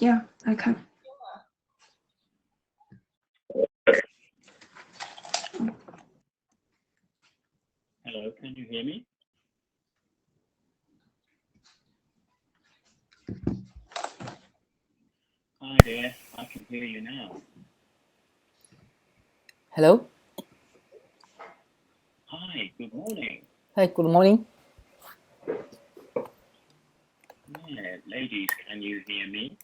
Yeah, I can. Hello, can you hear me? Hi there, I can hear you now. Hello. Hi, good morning. Hi, good morning. Yeah, ladies, can you hear me?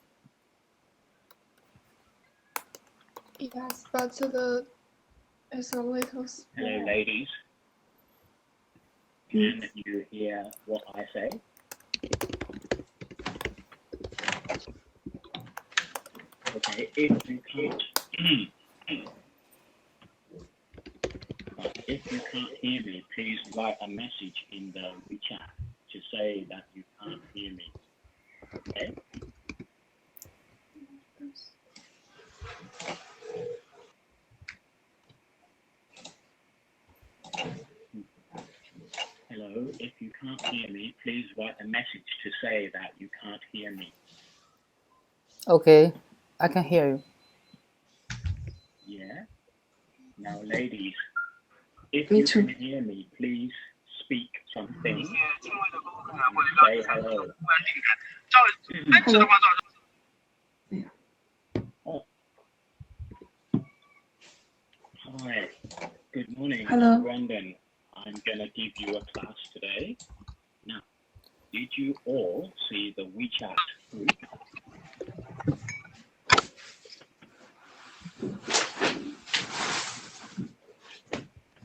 Yes, but it's a little small. Hello, ladies. Can you hear what I say? Okay, if you can't, if you can't hear me, please write a message in the WeChat to say that you can't hear me. Okay? Hello, if you can't hear me, please write a message to say that you can't hear me. Okay, I can hear you. Yeah? Now, ladies, if Me you too. can hear me, please speak something. Say hello. Hello. Oh. Hi, good morning. Hello. I'm Brendan. I'm going to give you a class today. Now, did you all see the WeChat group?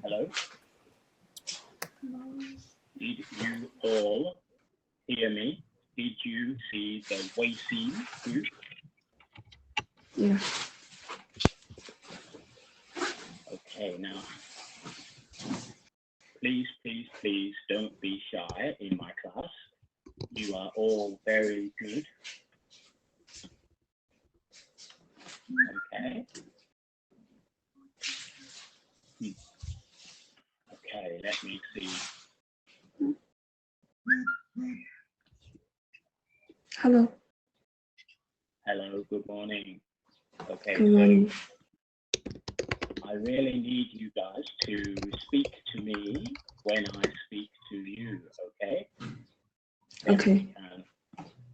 Hello? Did you all hear me? Did you see the WeChat group? Yeah. Okay, now, please, please, please don't be shy in my class. You are all very good. Okay. Okay, let me see. Hello. Hello, good morning. Okay, Good morning. so I really need you guys to speak to me when I speak to you, okay? Then Okay.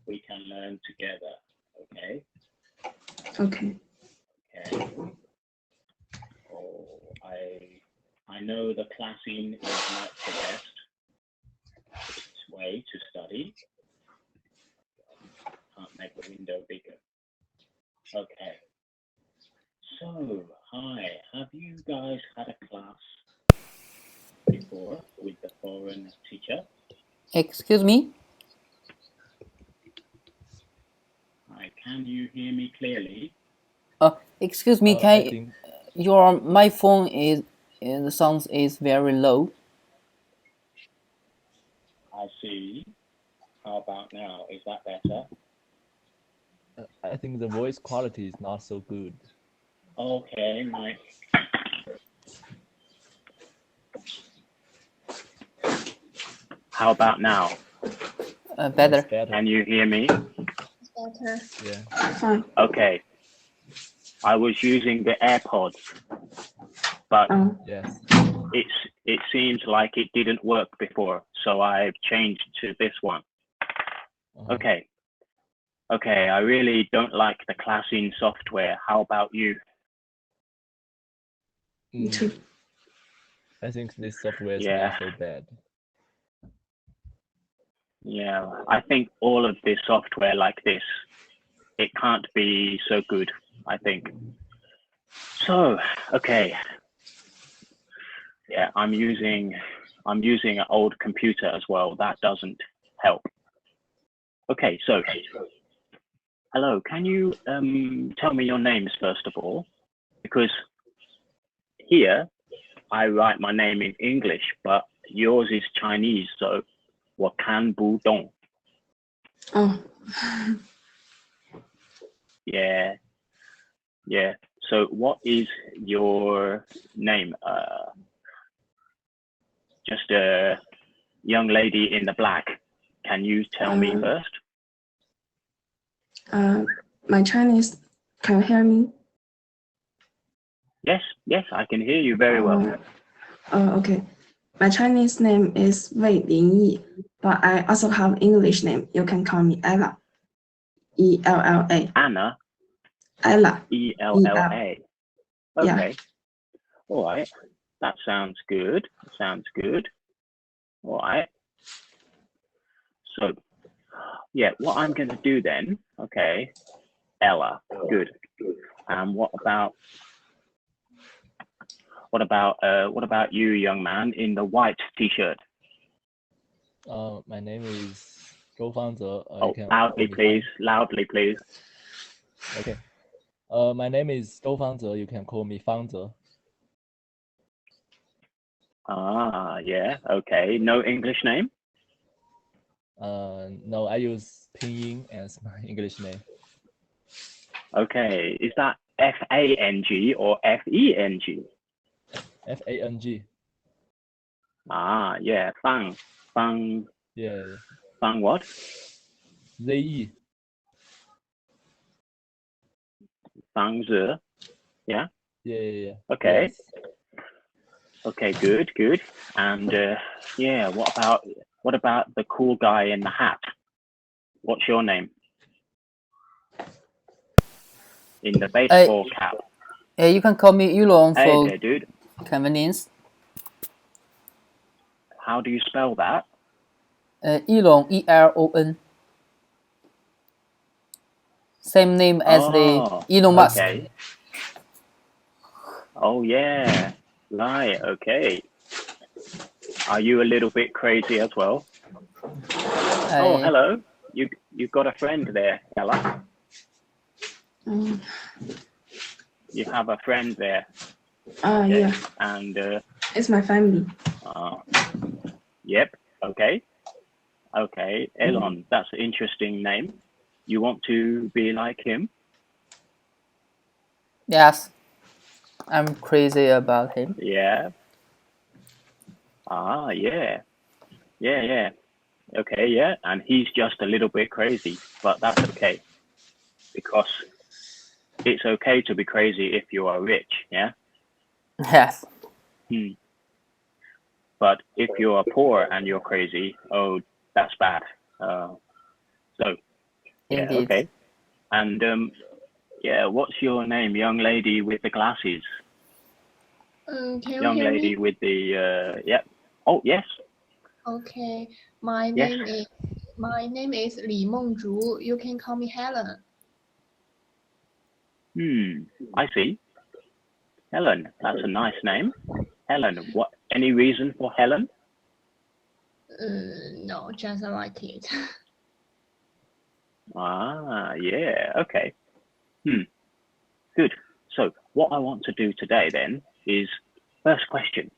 we can learn together, okay? Okay. Okay. Oh, I know the classing is not the best way to study. Can't make the window bigger. Okay. So, hi, have you guys had a class before with the foreign teacher? Excuse me? Hi, can you hear me clearly? Excuse me, my phone is the sound is very low. I see. How about now? Is that better? I think the voice quality is not so good. Okay, How about now? Better. Can you hear me? Better. Yeah. Fine. Okay. I was using the AirPods, but yes, it seems like it didn't work before, so I've changed to this one. Okay. Okay, I really don't like the classing software. How about you? Me too. I think this software is Yeah. not so bad. Yeah, I think all of this software like this, it can't be so good, I think. So, okay. Yeah, I'm using an old computer as well. That doesn't help. Okay, so hello, can you tell me your names first of all? Because here I write my name in English, but yours is Chinese, so 我看不懂. Oh. Yeah. Yeah. So what is your name? Just a young lady in the black. Can you tell me first? my Chinese, can you hear me? Yes, yes, I can hear you very well. Okay. My Chinese name is Wei Lingyi, but I also have English name. You can call me Ella. ELLA. Anna, Ella. ELLA. Yeah. Okay. All right. That sounds good. All right. So, yeah, what I'm going to do then, okay, Ella, good. And what about you, young man, in the white t-shirt? My name is 周方泽. Oh, loudly, please. Okay. My name is 周方泽. You can call me 方泽. Ah, yeah, okay. No English name? No, I use pinyin as my English name. Okay, is that F-A-N-G or F-E-N-G? F-A-N-G. Ah, yeah, Fang. Yeah. Fang what? Z-E. Fang Zi. Yeah? Yeah. Okay. Yes. Okay, good. And yeah, what about the cool guy in the hat? What's your name? In the baseball cap. You can call me Yulong Hey for there, dude. convenience. How do you spell that? Yulong, E-L-O-N. Same name as the Elon Musk. Okay. Oh yeah. Right, okay. Are you a little bit crazy as well? Oh, hello. You've got a friend there, Ella. You have a friend there. Okay. Yeah. And It's my family. yep. Okay. Elon, that's an interesting name. You want to be like him? Yes. I'm crazy about him. Yeah. Yeah. Okay, yeah. And he's just a little bit crazy, but that's okay. Because it's okay to be crazy if you are rich, yeah? Yes. But if you are poor and you're crazy, oh, that's bad. So, yeah, Indeed. okay. And yeah, what's your name, young lady with the glasses? Can you Young hear lady me? with the yeah. Oh, yes. Okay. My Yes. name is Li Mengzhu. You can call me Helen. I see. Helen, that's a nice name. Helen, what? Any reason for Helen? No, just like it. Yeah, okay. Good. So what I want to do today then is, first question,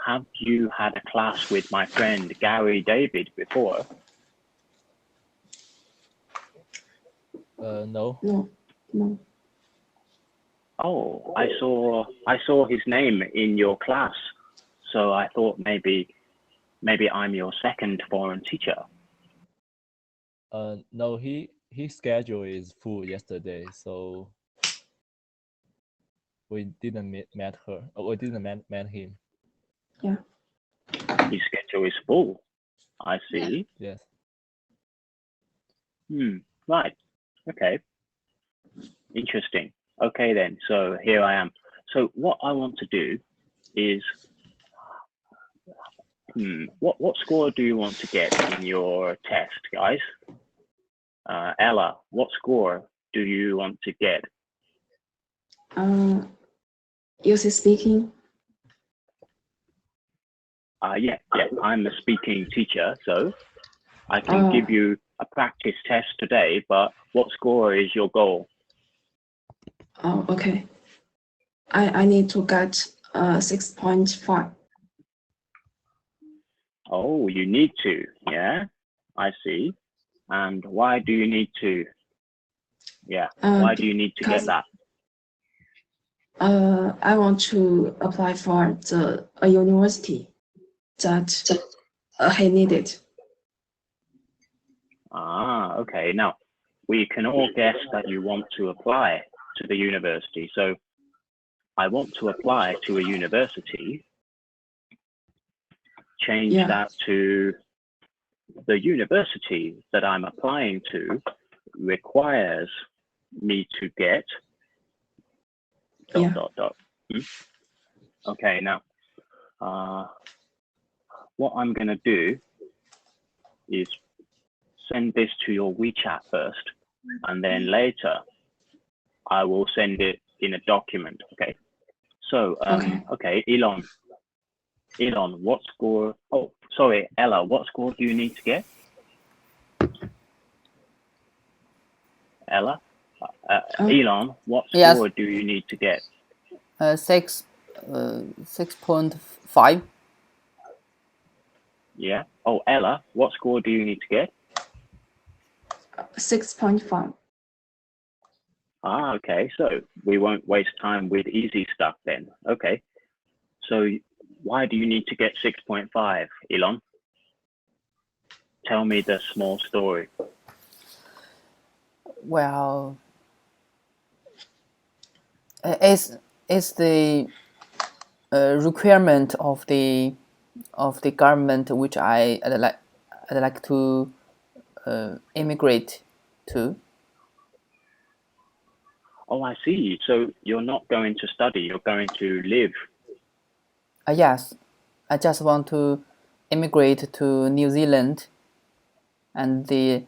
have you had a class with my friend Gary David before? No. No. Oh, I saw his name in your class, so I thought maybe I'm your second foreign teacher. No, his schedule is full yesterday, so we didn't met her. We didn't met him. Yeah. His schedule is full. I see. Yes. Right. Okay. Interesting. Okay then. So here I am. So what I want to do is, what score do you want to get in your test, guys? Ella, what score do you want to get? Use speaking. Yeah, I'm a speaking teacher, so I can give you a practice test today, but what score is your goal? Oh, okay. I need to get 6.5. Oh, you need to, yeah? I see. And why do you need to? Yeah, why do you need to get that? I want to apply for a university that he needed. Okay. Now, we can all guess that you want to apply to the university. So I want to apply to a university. Change Yeah. that to the university that I'm applying to requires me to get Yeah. ... Okay, now what I'm going to do is send this to your WeChat first, and then later I will send it in a document. Okay. So okay, Elon, what score? Oh, sorry, Ella, what score do you need to get? Ella, Elon, what score do you need to get? 6.5. Yeah. Oh, Ella, what score do you need to get? 6.5. Ah, okay. So we won't waste time with easy stuff then. Okay. So why do you need to get 6.5, Elon? Tell me the small story. Well, it's the requirement of the government which I'd like to immigrate to. Oh, I see. So you're not going to study, you're going to live. Yes, I just want to immigrate to New Zealand, and the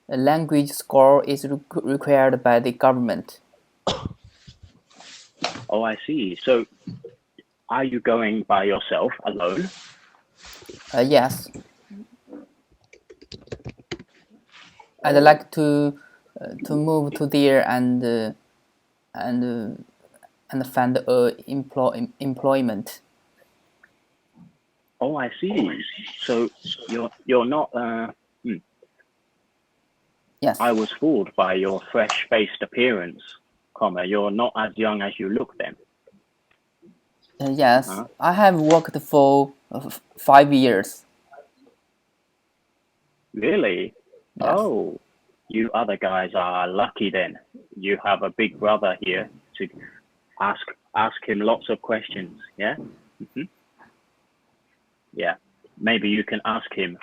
language score is required by the government. Oh, I see. So are you going by yourself, alone? Yes. I'd like to move to there and find employment. Oh, I see. So you're not. Yes. I was fooled by your fresh-faced appearance, you're not as young as you look then. Yes, I have worked for 5 years. Really? Yes. Oh, you other guys are lucky then. You have a big brother here to ask him lots of questions. Yeah. Yeah. Maybe you can ask him,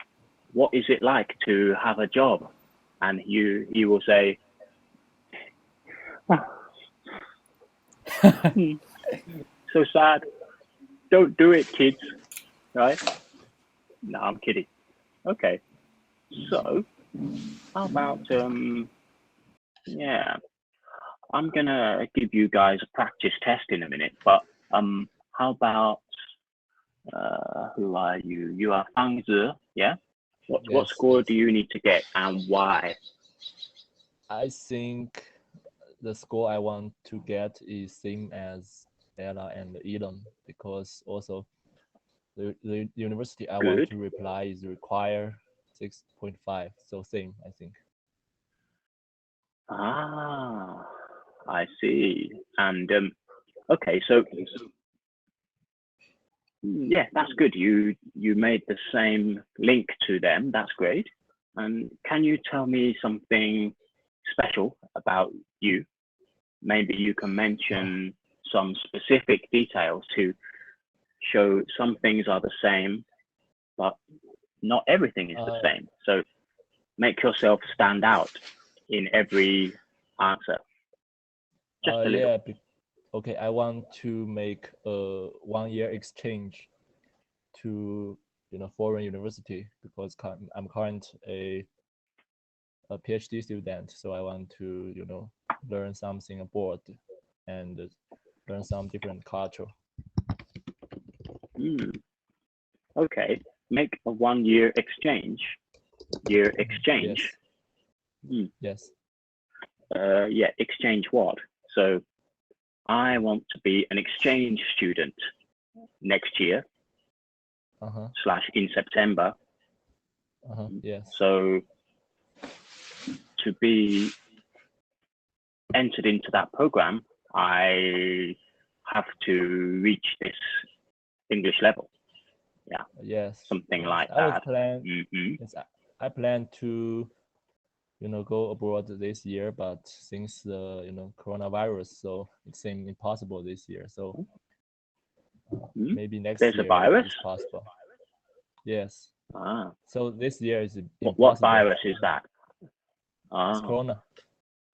what is it like to have a job? And he will say, so sad. Don't do it, kids. Right? No, I'm kidding. Okay. So how about yeah, I'm gonna give you guys a practice test in a minute, but how about who are you? You are Fang Zi, yeah? What score do you need to get and why? I think the score I want to get is same as Ella and Elon, because also the university I want to reply is require 6.5, so same, I think. Ah, I see. And okay, so yeah, that's good. You made the same link to them. That's great. And can you tell me something special about you? Maybe you can mention some specific details to show some things are the same, but not everything is the same. So make yourself stand out in every answer. Just a little. Yeah, okay, I want to make a 1-year exchange to foreign university, because I'm current a PhD student, so I want to learn something abroad and learn some different culture. Okay, make a 1-year exchange. Year exchange. Yes. Yeah, exchange what? So I want to be an exchange student next year / in September. Yes. So to be entered into that program, I have to reach this English level. Yeah. Yes. Something like I that. Yes, I plan to go abroad this year, but since the coronavirus, so it seemed impossible this year. So maybe next There's year a virus? is possible. Yes. Ah. So this year is impossible. What virus is that? It's corona.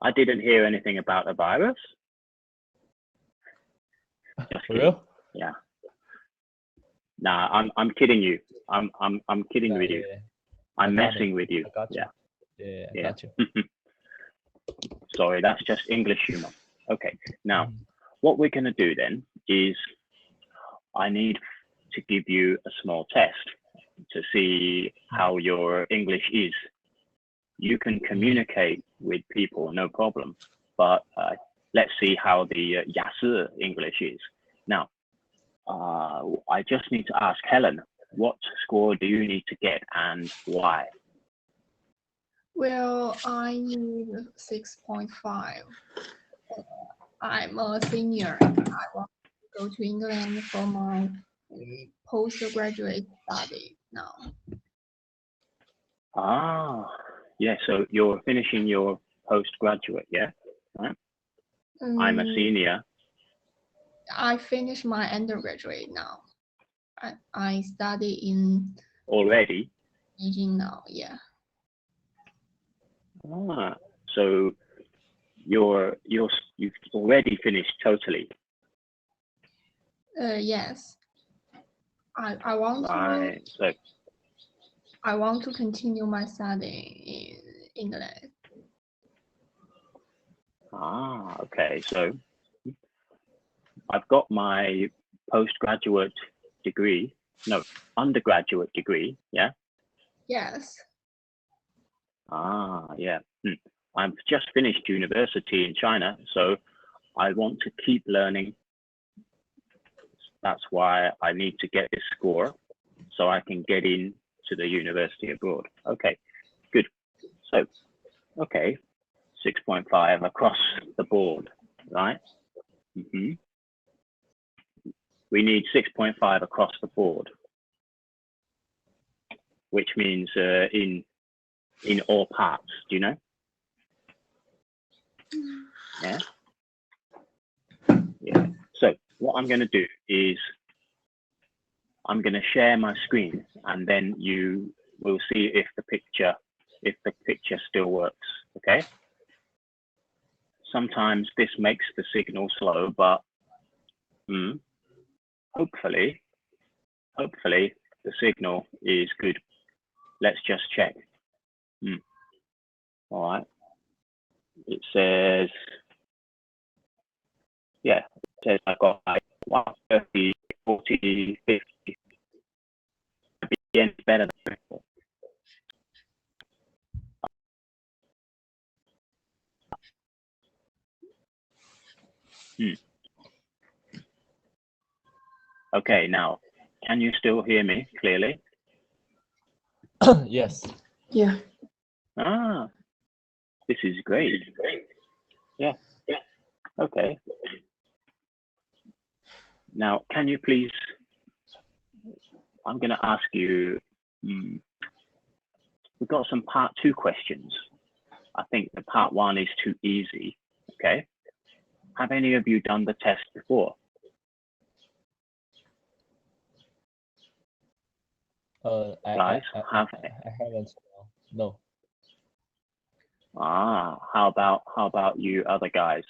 I didn't hear anything about the virus. Just For kidding. real? Yeah. Nah, I'm kidding you. I'm kidding with you. Yeah. I'm I got messing it. with you. I got you. Yeah. Yeah, I got you. Sorry, that's just English humor. Okay, now what we're going to do then is I need to give you a small test to see how your English is. You can communicate with people, no problem, but let's see how the Yasi English is. Now, I just need to ask Helen, what score do you need to get and why? Well, I need 6.5. I'm a senior. I want to go to England for my postgraduate study now. Ah, yeah, so you're finishing your postgraduate, yeah? Right. I'm a senior. I finished my undergraduate now. I study in Already? Beijing now, yeah. Ah, so you've already finished totally. Yes. I want Right. So I want to continue my study in England. okay. So I've got my postgraduate degree, no, undergraduate degree, yeah? Yes. Yeah. I've just finished university in China, so I want to keep learning. That's why I need to get this score so I can get in to the university abroad. Okay, good. So, okay, 6.5 across the board, right? We need 6.5 across the board, which means in all parts, do you know? Yeah. Yeah. So what I'm going to do is I'm going to share my screen, and then you will see if the picture still works. Okay. Sometimes this makes the signal slow, but hopefully the signal is good. Let's just check. All right. It says, yeah, it says I've got like 130, 40, 50. Again, it's better than before. Okay, now, can you still hear me clearly? Yes. Yeah. This is great. Yeah. Okay. Now, can you please, I'm going to ask you, we've got some part 2 questions. I think the part 1 is too easy. Okay. Have any of you done the test before? Guys, I haven't. No. How about you other guys?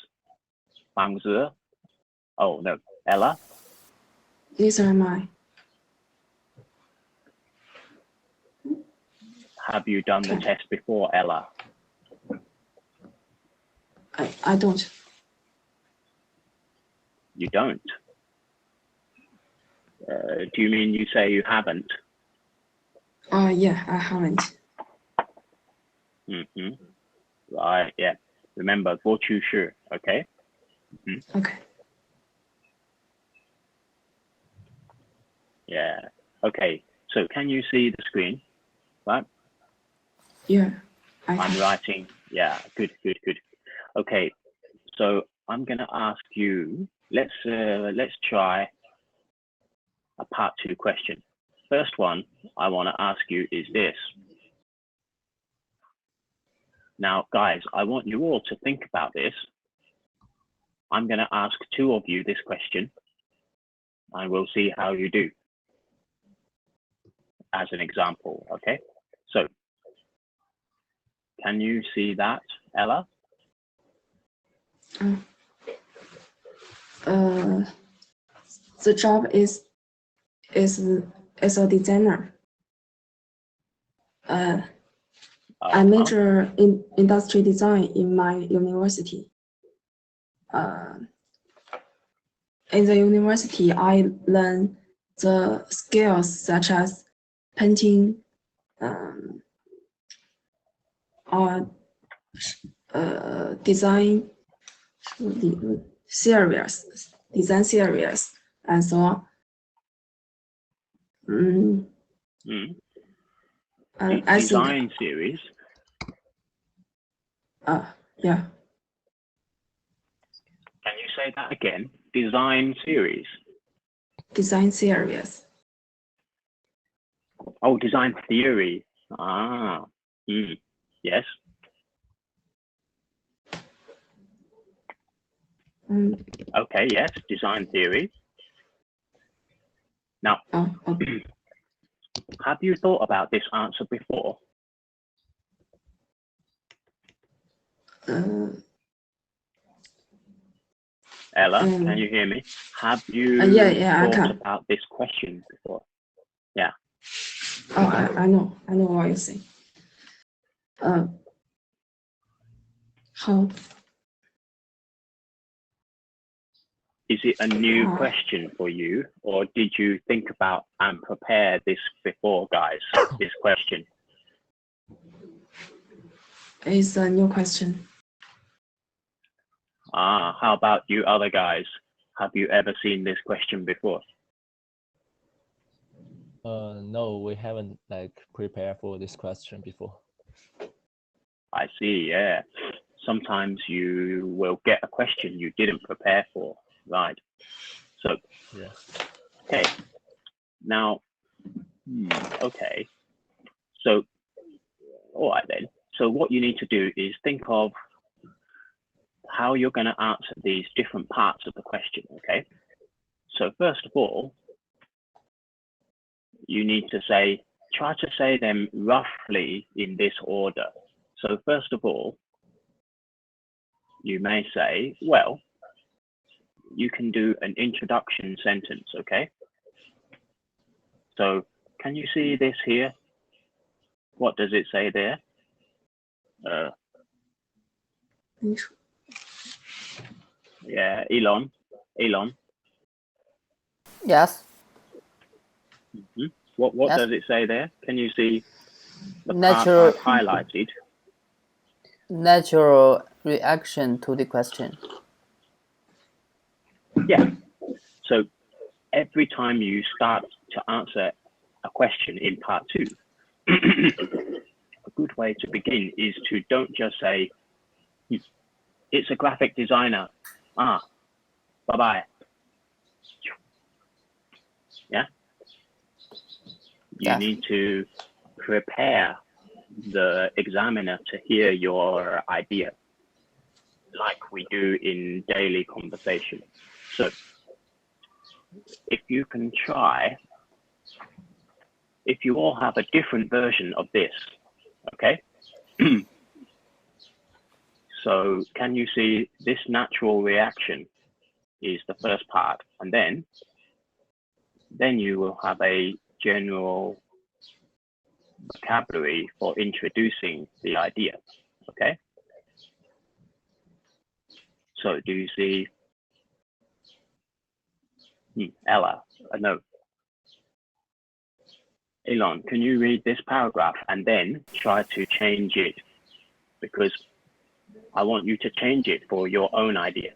Bang Zi? Oh no, Ella? Neither am I. Have you done the test before, Ella? I don't. You don't? Do you mean you say you haven't? Yeah, I haven't. Right, yeah. Remember, 过去式, okay? Okay. Yeah. Okay. So can you see the screen? Right? Yeah. I'm writing. Yeah. Good. Okay. So I'm gonna ask you. Let's try a part 2 question. First one I want to ask you is this. Now, guys, I want you all to think about this. I'm going to ask two of you this question, and we'll see how you do as an example, okay? So, can you see that, Ella? The job is a designer. I major in industry design in my university. In the university, I learn the skills such as painting, or design series, and so on. I Design think, series. yeah. Can you say that again? Design series. Design series. Oh, design theory. Yes. Okay, yes, design theory. Now, Okay. have you thought about this answer before? Ella, can you hear me? Have you thought about this question before? Yeah. Oh, I know what you say. How? Is it a new question for you, or did you think about and prepare this before, guys, this question? It's a new question. How about you other guys? Have you ever seen this question before? No, we haven't prepared for this question before. I see, yeah. Sometimes you will get a question you didn't prepare for, right? So, yeah. Okay. Now, okay. So, all right then. So what you need to do is think of how you're going to answer these different parts of the question, okay? So first of all, you need to try to say them roughly in this order. So first of all, you may say, well, you can do an introduction sentence, okay? So can you see this here? What does it say there? Yeah, Elon. Yes. What Yes. does it say there? Can you see the Natural- part I've highlighted? Natural reaction to the question. Yeah. So every time you start to answer a question in part 2, a good way to begin is to don't just say, it's a graphic designer. Bye-bye. Yeah. You need to prepare the examiner to hear your idea, like we do in daily conversation. So if you can try, if you all have a different version of this, okay? So can you see this natural reaction is the first part, and then you will have a general vocabulary for introducing the idea, okay? So do you see, Ella, no. Elon, can you read this paragraph and then try to change it? Because I want you to change it for your own idea.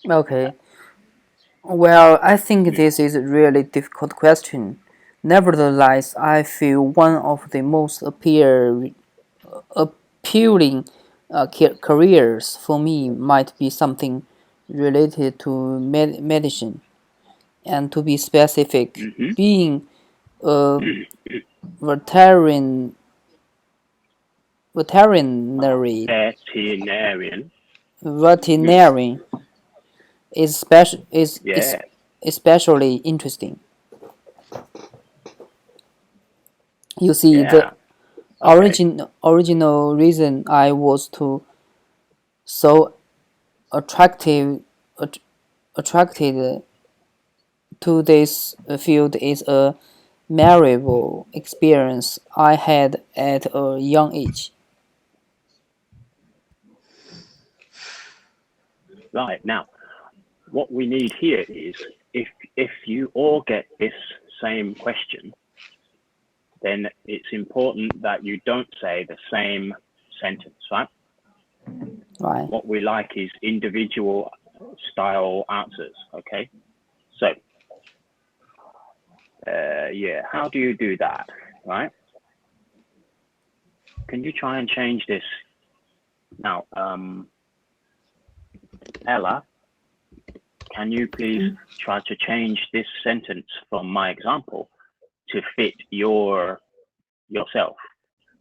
Okay. Well, I think this is a really difficult question. Nevertheless, I feel one of the most appealing careers for me might be something related to medicine. And to be specific, being a veterinarian veterinary Veterinarian. is special is Yeah. especially interesting. You see, the Yeah. Okay. original reason I was so attractive att- attracted to this field is a memorable experience I had at a young age. Right. Now, what we need here is if you all get this same question, then it's important that you don't say the same sentence, right? Right. What we like is individual style answers, okay? So, yeah, how do you do that, right? Can you try and change this? Now, Ella, can you please try to change this sentence from my example to fit yourself?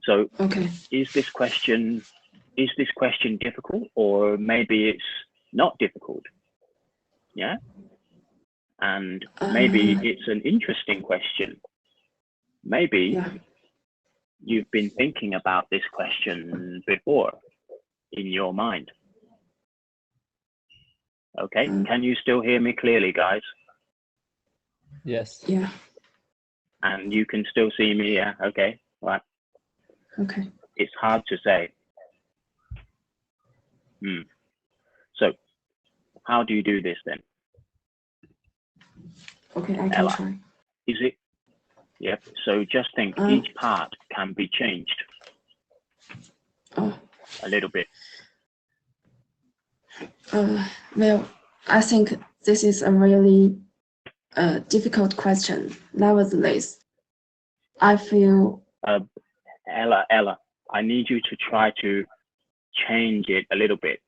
So, Okay. is this question difficult, or maybe it's not difficult? Yeah, and maybe it's an interesting question. Maybe Yeah. you've been thinking about this question before in your mind. Okay, can you still hear me clearly, guys? Yes. Yeah. And you can still see me, yeah? Okay, right. Okay. It's hard to say. So, how do you do this then? Okay, I can Ella, try. is it? Yep. So just think each part can be changed Oh. a little bit. Well, I think this is a really difficult question. Nevertheless, I feel. Ella, I need you to try to change it a little bit.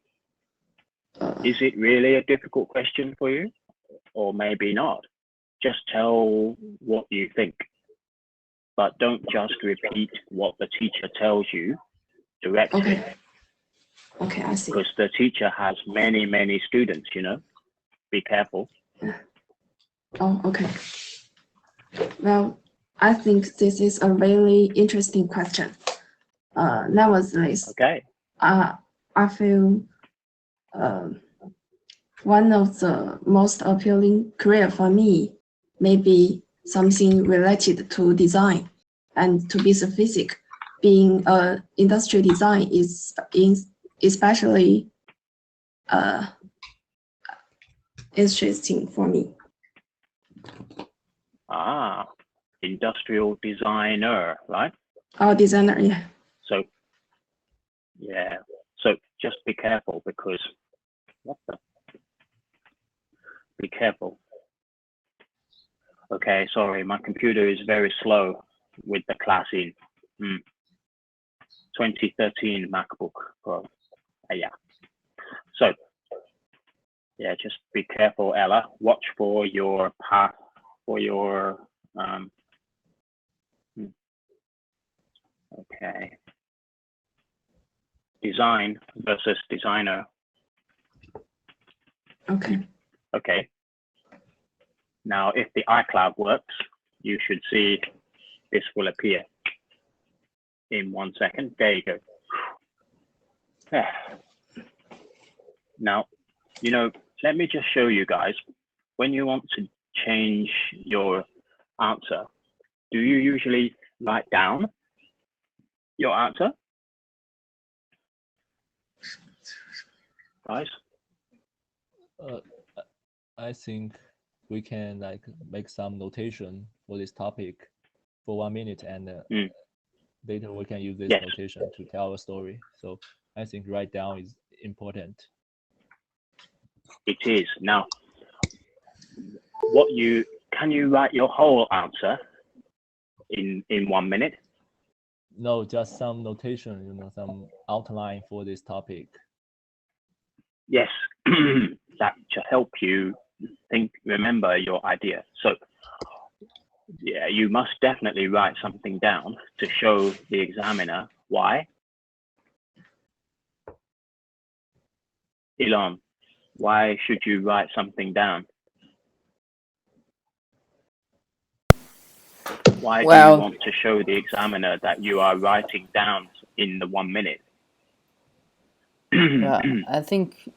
Is it really a difficult question for you? Or maybe not? Just tell what you think. But don't just repeat what the teacher tells you directly. Okay. Okay, I see. Because the teacher has many, many students, you know. Be careful. Oh, okay. Well, I think this is a really interesting question. Nevertheless, Okay. I feel one of the most appealing career for me may be something related to design. And to be specific, being industrial design is especially interesting for me. Industrial designer, right? Oh, designer, yeah. So, yeah. So just be careful because, be careful. Okay, sorry, my computer is very slow with the class in 2013 MacBook Pro. Yeah. So, yeah, just be careful, Ella. Watch for your path, for your, okay. Design versus designer. Okay. Okay. Now, if the iCloud works, you should see this will appear in 1 second. There you go. Now, you know, let me just show you guys. When you want to change your answer, do you usually write down your answer? Guys? I think we can like make some notation for this topic for 1 minute, and later we can use this notation to tell a story. So I think write down is important. It is. Now, can you write your whole answer in 1 minute? No, just some notation, you know, some outline for this topic. Yes, that to help you remember your idea. So, yeah, you must definitely write something down to show the examiner why Elon, why should you write something down? Why do you want to show the examiner that you are writing down in the 1 minute? Yeah, I think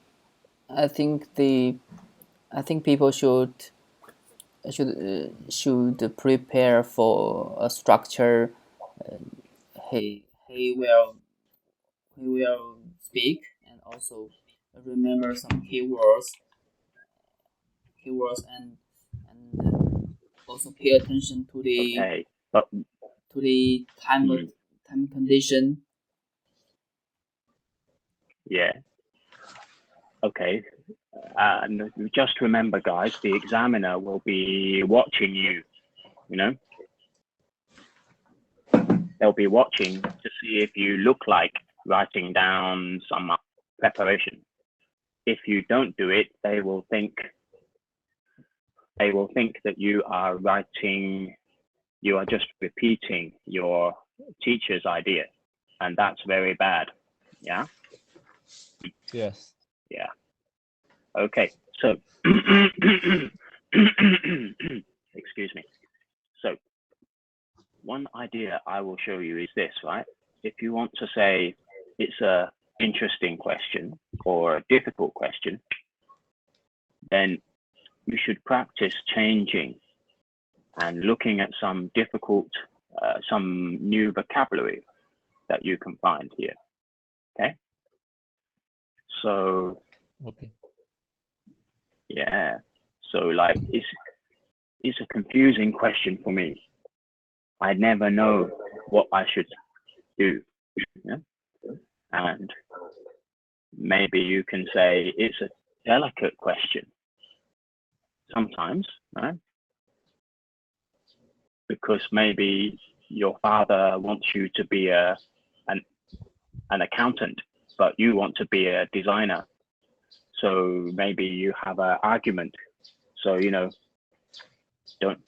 people should prepare for a structure. He will speak and also remember some keywords and also pay attention to the Okay, but time condition. yeah. Okay. And just remember, guys, the examiner will be watching you. You know, they'll be watching to see if you look like writing down some preparation. If you don't do it, they will think that you are just repeating your teacher's idea, and that's very bad. Yeah. Yes. Yeah. Okay. So, excuse me. So, one idea I will show you is this, right? If you want to say it's a interesting question or a difficult question, then you should practice changing and looking at some difficult, some new vocabulary that you can find here. Okay. So, Okay. yeah. So like, it's a confusing question for me. I never know what I should do. Yeah? And maybe you can say it's a delicate question sometimes, right? Because maybe your father wants you to be an accountant, but you want to be a designer. So maybe you have an argument. So, you know, don't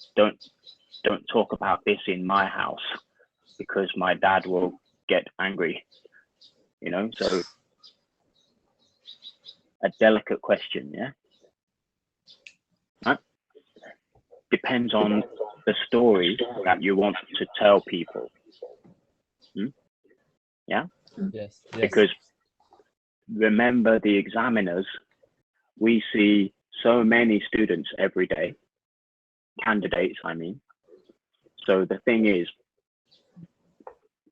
talk about this in my house because my dad will get angry, you know. So a delicate question, yeah. Right? Depends on the story that you want to tell people. Yeah. Yes. Because remember, the examiners, we see so many students every day, candidates, I mean. So the thing is,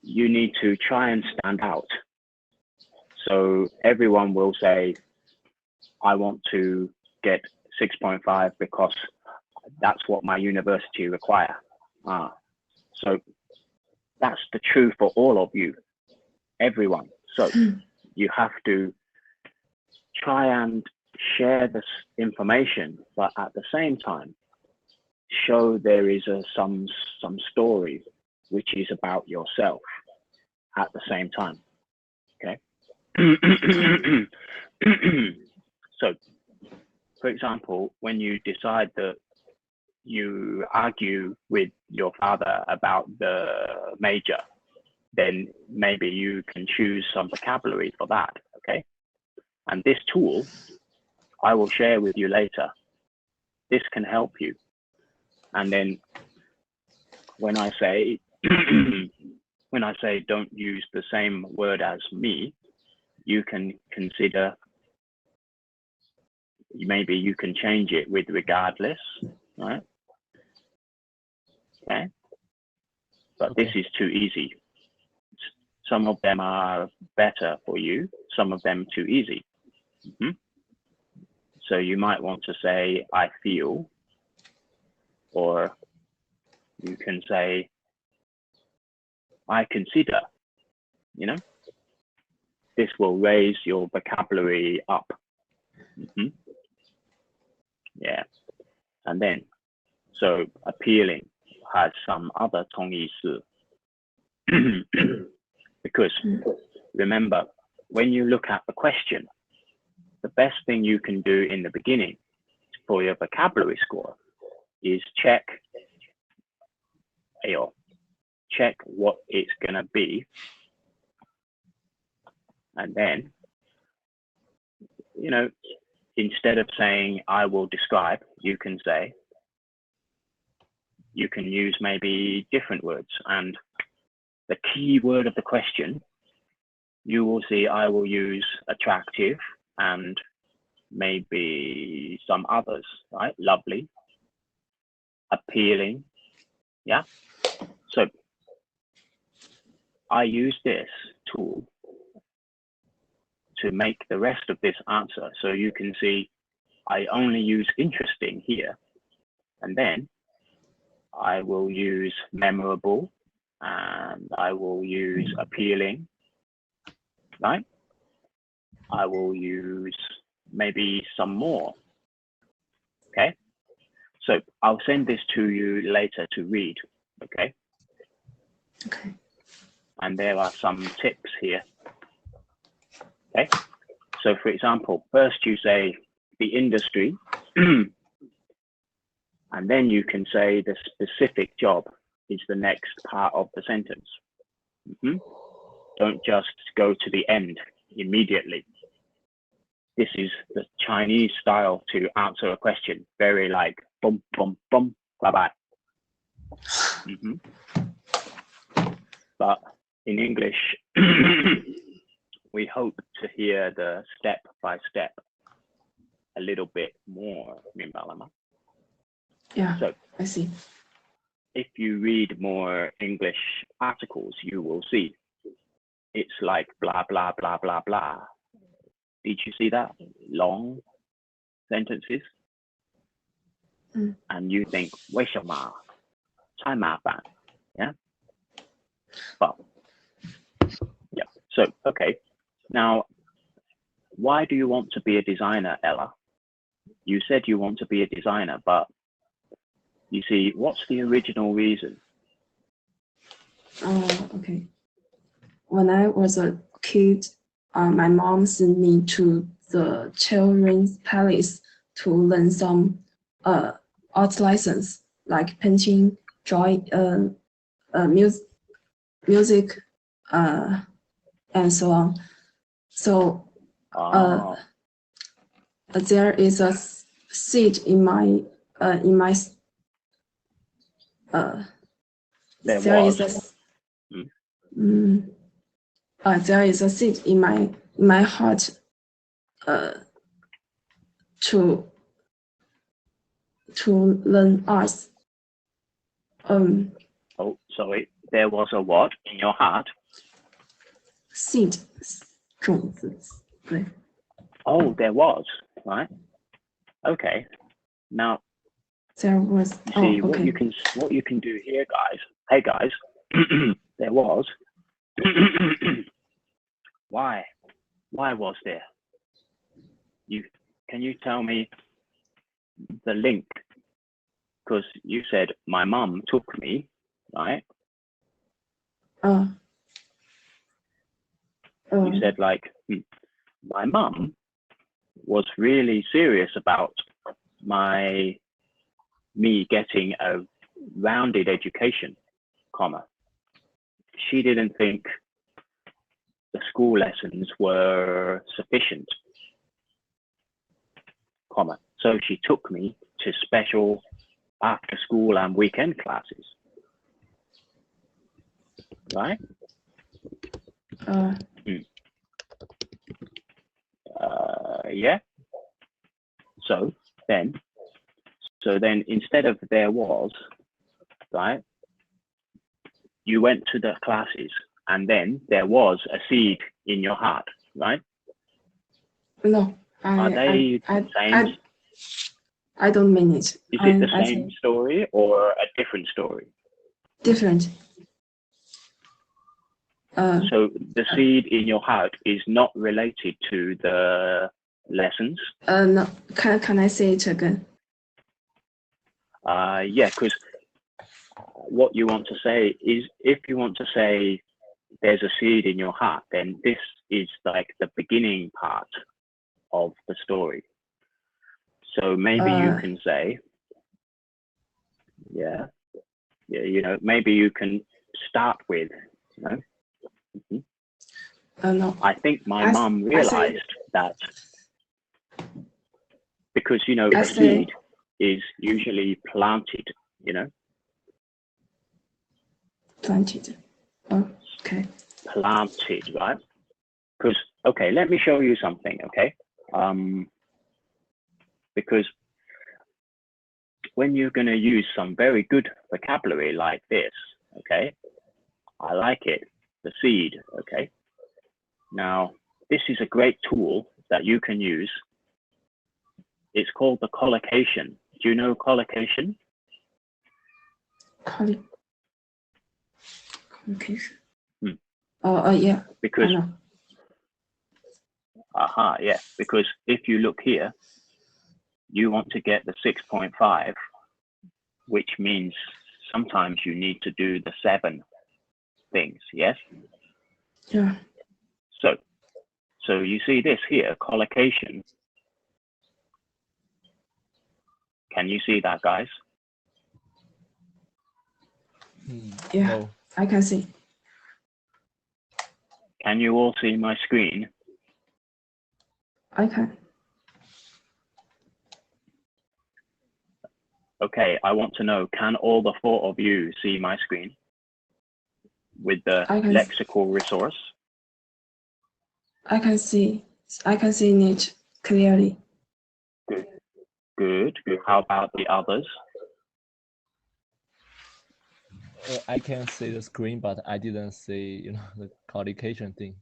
you need to try and stand out. So everyone will say, I want to get 6.5 because that's what my university require. So that's the truth for all of you, everyone. So you have to try and share this information, but at the same time, show there is some story which is about yourself at the same time. Okay. So, for example, when you decide that you argue with your father about the major, then maybe you can choose some vocabulary for that. Okay. And this tool I will share with you later. This can help you. And then when I say don't use the same word as me, you can consider, maybe you can change it with regardless, right? Okay. But this is too easy. Some of them are better for you, some of them too easy. So you might want to say, I feel, or you can say, I consider, you know, this will raise your vocabulary up. Yeah. And then, so appealing has some other 同义词. Because remember, when you look at the question, the best thing you can do in the beginning for your vocabulary score is check what it's going to be. And then, you know, instead of saying I will describe, you can say, you can use maybe different words. And the key word of the question, you will see I will use attractive and maybe some others, right? Lovely, appealing, yeah? So I use this tool to make the rest of this answer. So you can see I only use interesting here. And then I will use memorable and I will use appealing, right? I will use maybe some more, okay? So I'll send this to you later to read, okay? Okay. And there are some tips here, okay? So for example, first you say the industry, and then you can say the specific job is the next part of the sentence. Don't just go to the end immediately. This is the Chinese style to answer a question, very like boom, boom, boom, bye-bye. But in English, we hope to hear the step by step a little bit more. Yeah, So I see. if you read more English articles, you will see it's like blah, blah, blah, blah, blah. Did you see that? Long sentences. And you think, 为什么？太麻烦. Yeah. But yeah. So okay. Now, why do you want to be a designer, Ella? You said you want to be a designer, but you see, what's the original reason? Okay. When I was a kid, my mom sent me to the children's palace to learn some art lessons like painting, drawing, music, and so on. So there is a seed in my there is a seed in my heart to learn arts. Oh, sorry. There was a what in your heart? Seed, 种子，对。 Oh, there was, right? Okay. Now, There was. you see, okay. what you can do here, guys. Hey, guys. There was. Why was there? Can you tell me the link? Because you said my mum took me, right? You said like my mum was really serious about me getting a rounded education, comma. She didn't think the school lessons were sufficient, comma. So she took me to special after school and weekend classes, right? Yeah. So then instead of there was, right, you went to the classes and then there was a seed in your heart, right? No, Are they the same? I don't mean it. Is it the same story or a different story? Different. So the seed in your heart is not related to the lessons? No. Can I say it again? Yeah, because what you want to say is, if you want to say there's a seed in your heart, then this is like the beginning part of the story. So maybe you can say, yeah, you know, maybe you can start with, you know, No. I think my mum realized that because, you know, I a see. seed is usually planted, you know, Planted. Okay. planted, right? Because, okay, let me show you something, okay? Because when you're going to use some very good vocabulary like this, okay, I like it, the seed, okay? Now, this is a great tool that you can use. It's called the collocation. Do you know collocation? Collocation. Hmm. Yeah. Because, I know. yeah, because if you look here, you want to get the 6.5, which means sometimes you need to do the 7 things, yes? Yeah. So you see this here, collocation. Can you see that, guys? Yeah. No. I can see. Can you all see my screen? I can. Okay, I want to know, can all the 4 of you see my screen with the I can. lexical resource? I can see. I can see it clearly. Good. How about the others? I can see the screen, but I didn't see, you know, the collocation thing.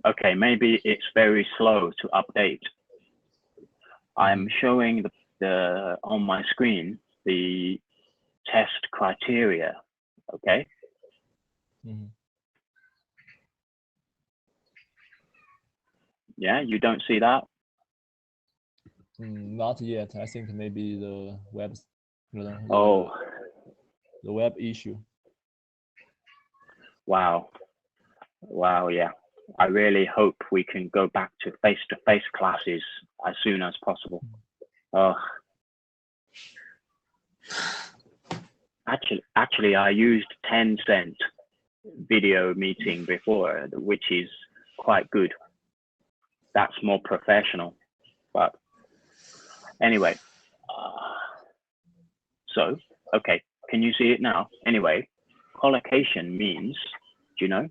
Okay, maybe it's very slow to update. I'm showing the on my screen the test criteria. Okay. Yeah, you don't see that? Not yet. I think maybe the web, you know, Oh, the web issue. wow. Yeah. I really hope we can go back to face-to-face classes as soon as possible. Actually, I used Tencent video meeting before, which is quite good. That's more professional. But anyway, so, okay, can you see it now? Anyway, collocation means, do you know?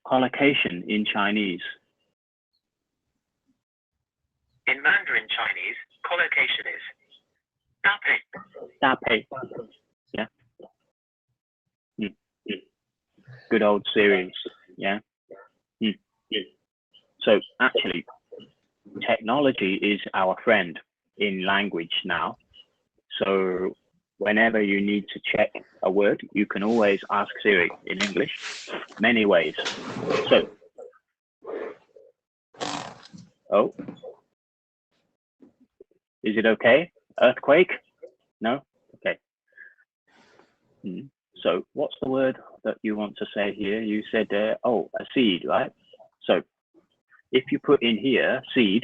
Collocation in Chinese. In Mandarin Chinese, collocation is 搭配. Yeah. Good old series. Yeah. So actually, technology is our friend in language now. So whenever you need to check a word, you can always ask Siri in English, many ways. So, oh, is it okay? Earthquake? No? Okay. So what's the word that you want to say here? You said, oh, a seed, right? So if you put in here, seed,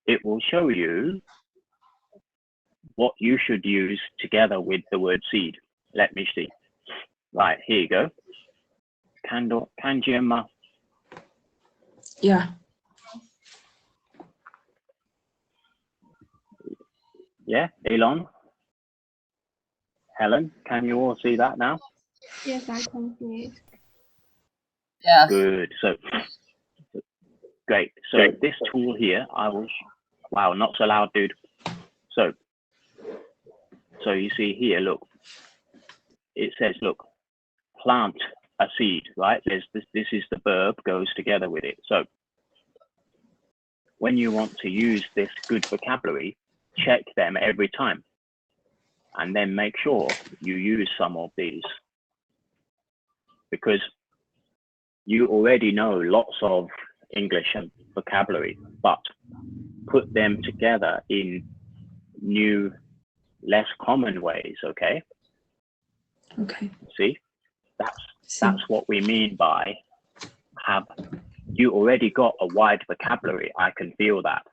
it will show you what you should use together with the word seed. Let me see. Right, here you go. Kanjiama. Yeah. Yeah, Elon. Helen, can you all see that now? Yes, I can see it. Yes. Good. So great. So this tool here, I will. Wow, not so loud, dude. So you see here, look. It says, look, plant a seed, right? There's this is the verb goes together with it. So when you want to use this good vocabulary, check them every time, and then make sure you use some of these, because you already know lots of English and vocabulary, but put them together in new, less common ways. Okay. Okay. See, that's what we mean by have. You already got a wide vocabulary. I can feel that.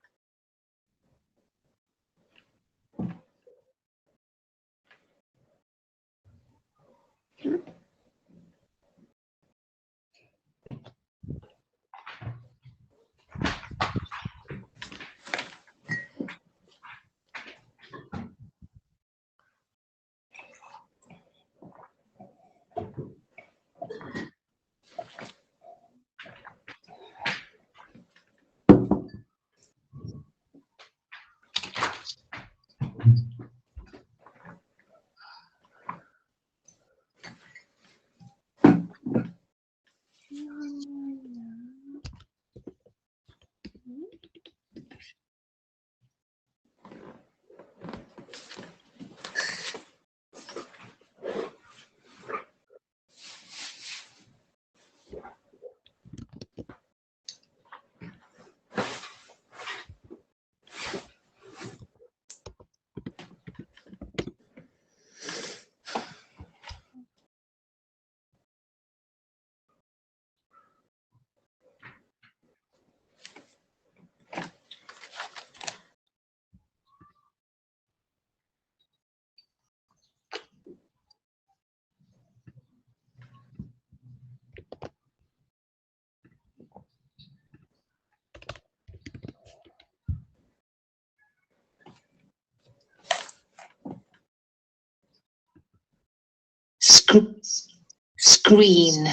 Screen.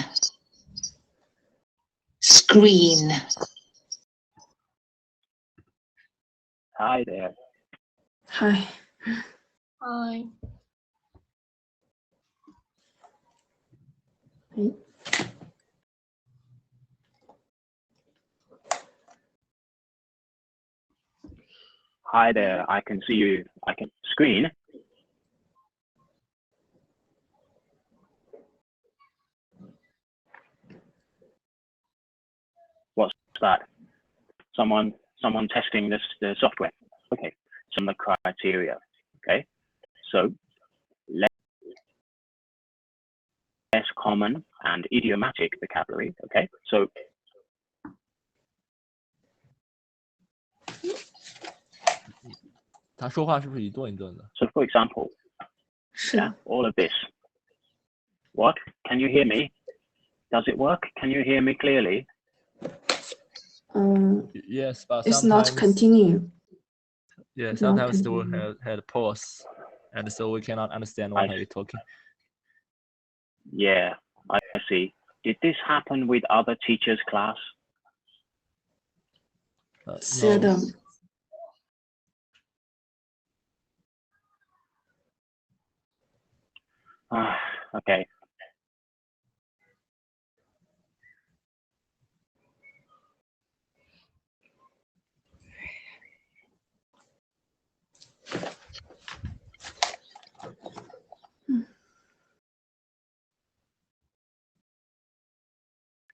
Screen. Hi there. Hi. Hi. Hi there. I can see you. I can screen. What's that? Someone testing the software. Okay. Some of the criteria. Okay. So less common and idiomatic vocabulary. Okay. So他说话是不是一顿一顿的？ so for example, 是 yeah, all of this. What? Can you hear me? Does it work? Can you hear me clearly? Yes, but It's sometimes not continue. yeah, It's not sometimes they will continue. had pause, and so we cannot understand I what are you talking. Yeah, I see. Did this happen with other teachers' class? No. Seldom. Okay.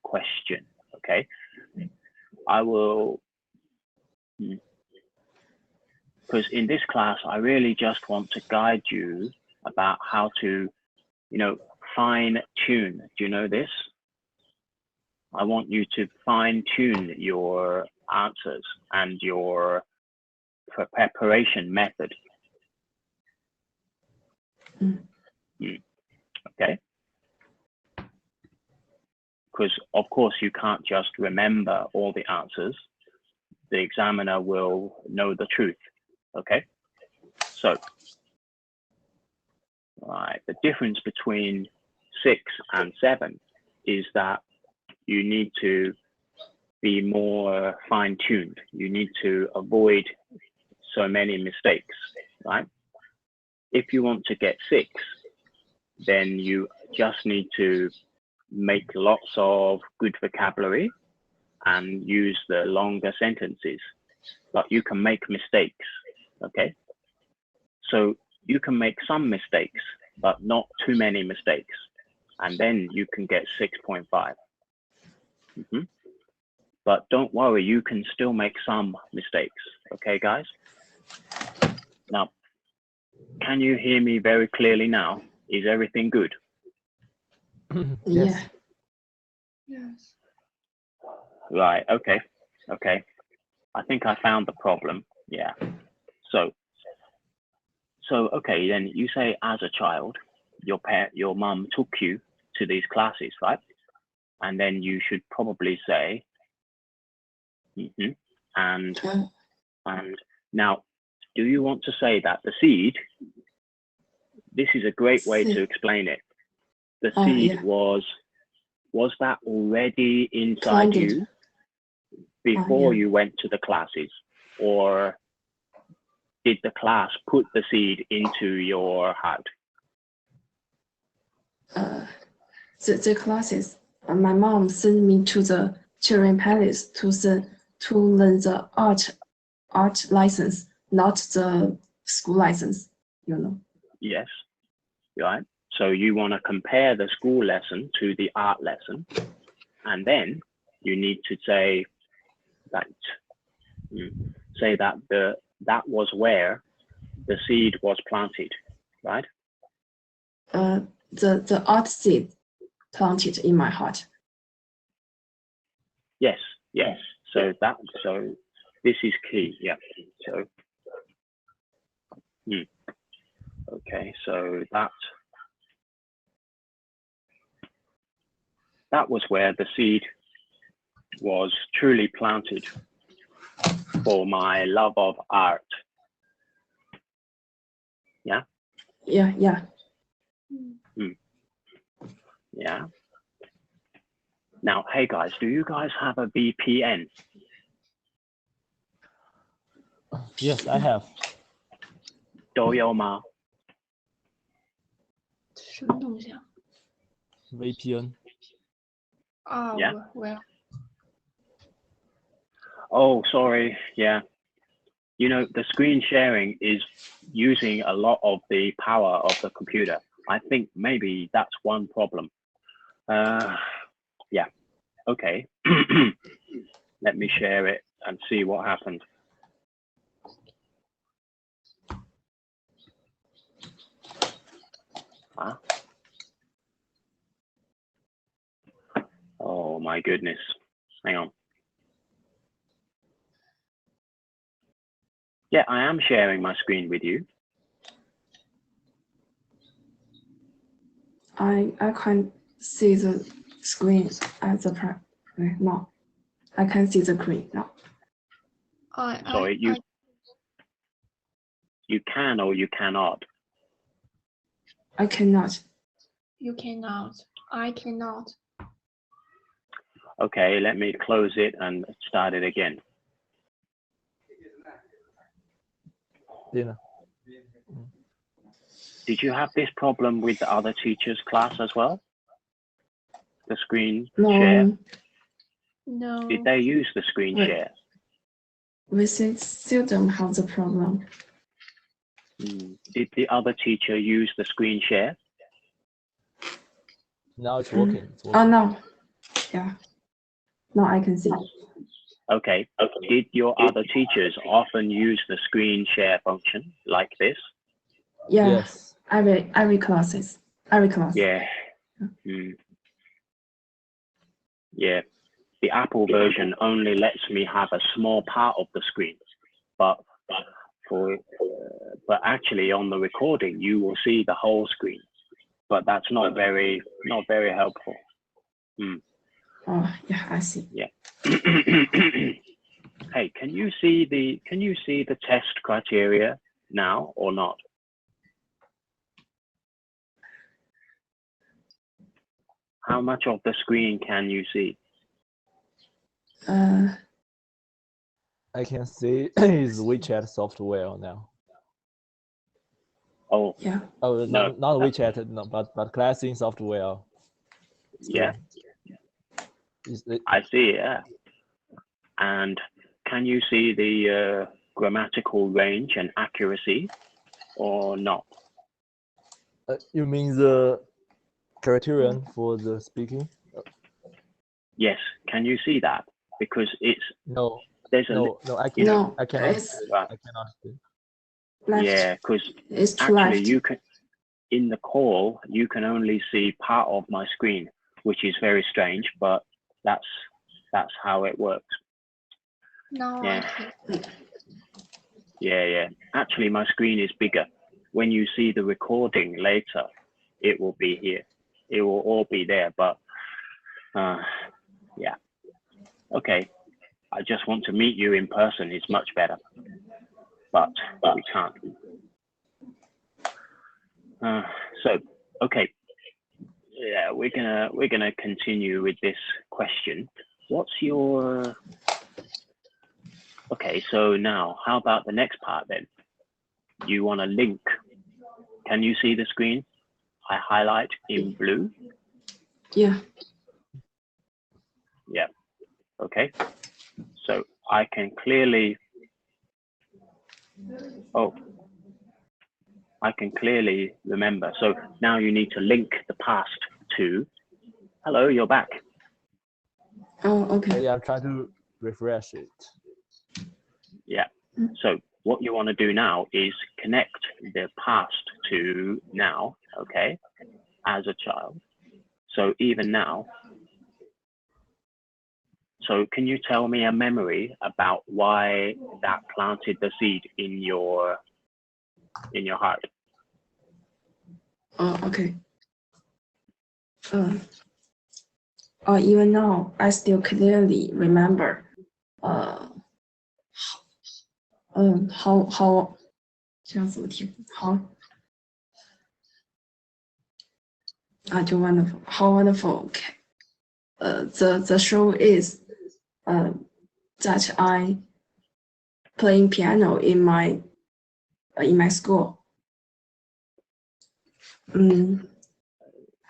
Question. Okay. I will, because in this class, I really just want to guide you about how to, fine tune. Do you know this? I want you to fine tune your answers and your preparation method. Okay. Because of course you can't just remember all the answers. The examiner will know the truth. Okay. So, right, the difference between 6 and 7 is that you need to be more fine-tuned. You need to avoid so many mistakes, right? If you want to get 6, then you just need to make lots of good vocabulary and use the longer sentences, but you can make mistakes, okay? So you can make some mistakes, but not too many mistakes, and then you can get 6.5. But don't worry, you can still make some mistakes, okay, guys? Now, can you hear me very clearly now? Is everything good? Yeah. Yes. Right, okay. I think I found the problem, yeah. So okay, then you say as a child, your mum took you to these classes, right? And then you should probably say, and now, do you want to say that the seed, this is a great way to explain it. The seed was that already inside Planted. you before Yeah. you went to the classes, or did the class put the seed into your heart? The classes. My mom sent me to the Children Palace to learn the art license, not the school license. Yes, right. So you want to compare the school lesson to the art lesson, and then you need to say that that was where the seed was planted, right? The art seed planted in my heart. Yes. So this is key. Yeah. So okay. So that was where the seed was truly planted for my love of art. Yeah. Yeah. Yeah. Now, hey guys, do you guys have a VPN? Yes, I have. 都有吗？什么东西啊？ VPN. Yeah. Well, Oh, sorry. Yeah. You know, the screen sharing is using a lot of the power of the computer. I think maybe that's one problem. Yeah. Okay. Let me share it and see what happened. Huh? Oh my goodness. Hang on. Yeah, I am sharing my screen with you. I can't see the screen at the prep. No, I can see the screen now. Sorry, you can or you cannot. I cannot. you cannot. I cannot. Okay, let me close it and start it again. Dina. Did you have this problem with the other teachers' class as well? The screen No, share? No. Did they use the screen Wait. share? we still don't have the problem. Did the other teacher use the screen share? Now it's working. It's Oh working. no. Yeah. Now I can see. Okay. Did your other teachers often use the screen share function like this? Yeah. Yes. Every class. Yeah. Yeah. The Apple version only lets me have a small part of the screen, but actually on the recording you will see the whole screen. But that's not very helpful. Oh yeah, I see. Yeah. Hey, can you see the test criteria now or not? How much of the screen can you see? I can see is WeChat software now. Oh Yeah. Oh, no, not WeChat, no, but classing software. yeah, Is it, I see. Yeah. And can you see the grammatical range and accuracy or not? you mean the criterion for the speaking? Yes. Can you see that? Because it's No, there's a no, I you know, No, I cannot. it's right. I cannot see. left. Yeah, because It's to actually left. you can in the call you can only see part of my screen, which is very strange, but that's how it works. No, Yeah. I can't. Yeah. Actually, my screen is bigger. When you see the recording later, it will be here. It will all be there, but yeah. Okay. I just want to meet you in person. It's much better, but we can't. So, okay. Yeah, we're gonna continue with this question. What's your... Okay, so now how about the next part then? You want to link. Can you see the screen? I highlight in blue. Yeah. Yeah. Okay. So I can clearly... Oh, I can clearly remember. So now you need to link the past to... Hello, you're back. Oh, okay. Yeah, I'm trying to refresh it. Yeah. So what you want to do now is connect the past to now, okay, as a child. So even now, so can you tell me a memory about why that planted the seed in your heart? Oh, okay. Even now, I still clearly remember, how 这样怎么听？好就 wonderful. How wonderful. The show is, that I playing piano in my school.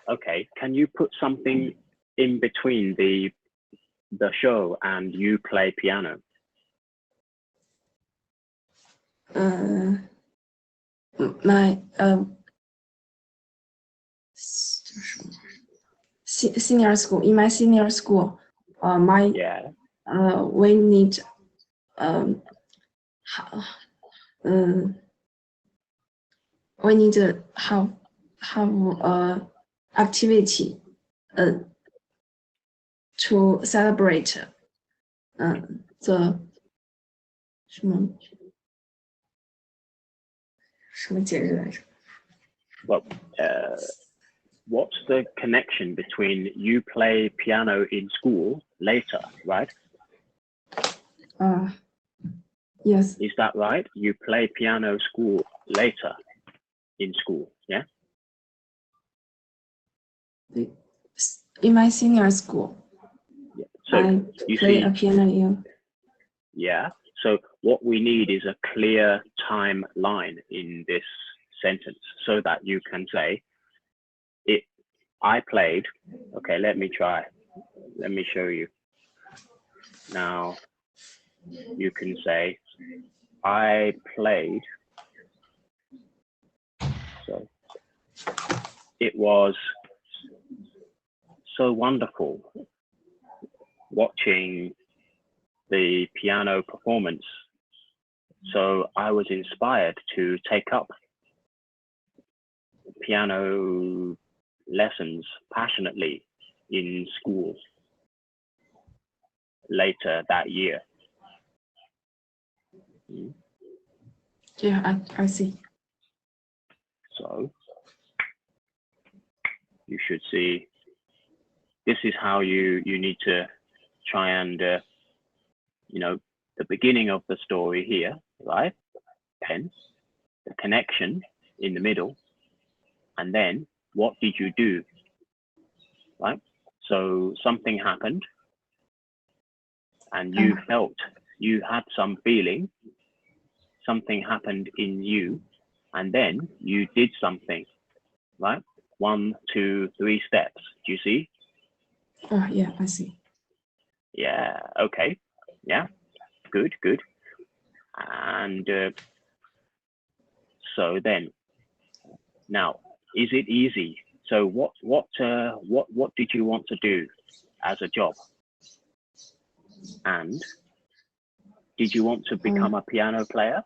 Okay, can you put something in between the show and you play piano? My senior school, in my senior school, Yeah. we need we need to have activity to celebrate the 什么节日来着？ Well, what's the connection between you play piano in school later, right? Yes. Is that right? You play piano school later in school, yeah? In my senior school, Yeah. So I you play see, a piano in. yeah. So what we need is a clear timeline in this sentence so that you can say, I played. Okay, let me try. Let me show you. Now, you can say, I played. So it was so wonderful watching the piano performance. So I was inspired to take up piano lessons passionately in school later that year. Yeah, I see. So you should see, this is how you need to try and, the beginning of the story here, right? Then the connection in the middle, and then what did you do, right? So something happened and you felt, you had some feeling, something happened in you, and then you did something, right? 1, 2, 3 steps. Do you see? Oh, yeah, I see. Yeah, okay. Yeah, good. And so then, now, is it easy? So what did you want to do as a job? And did you want to become a piano player?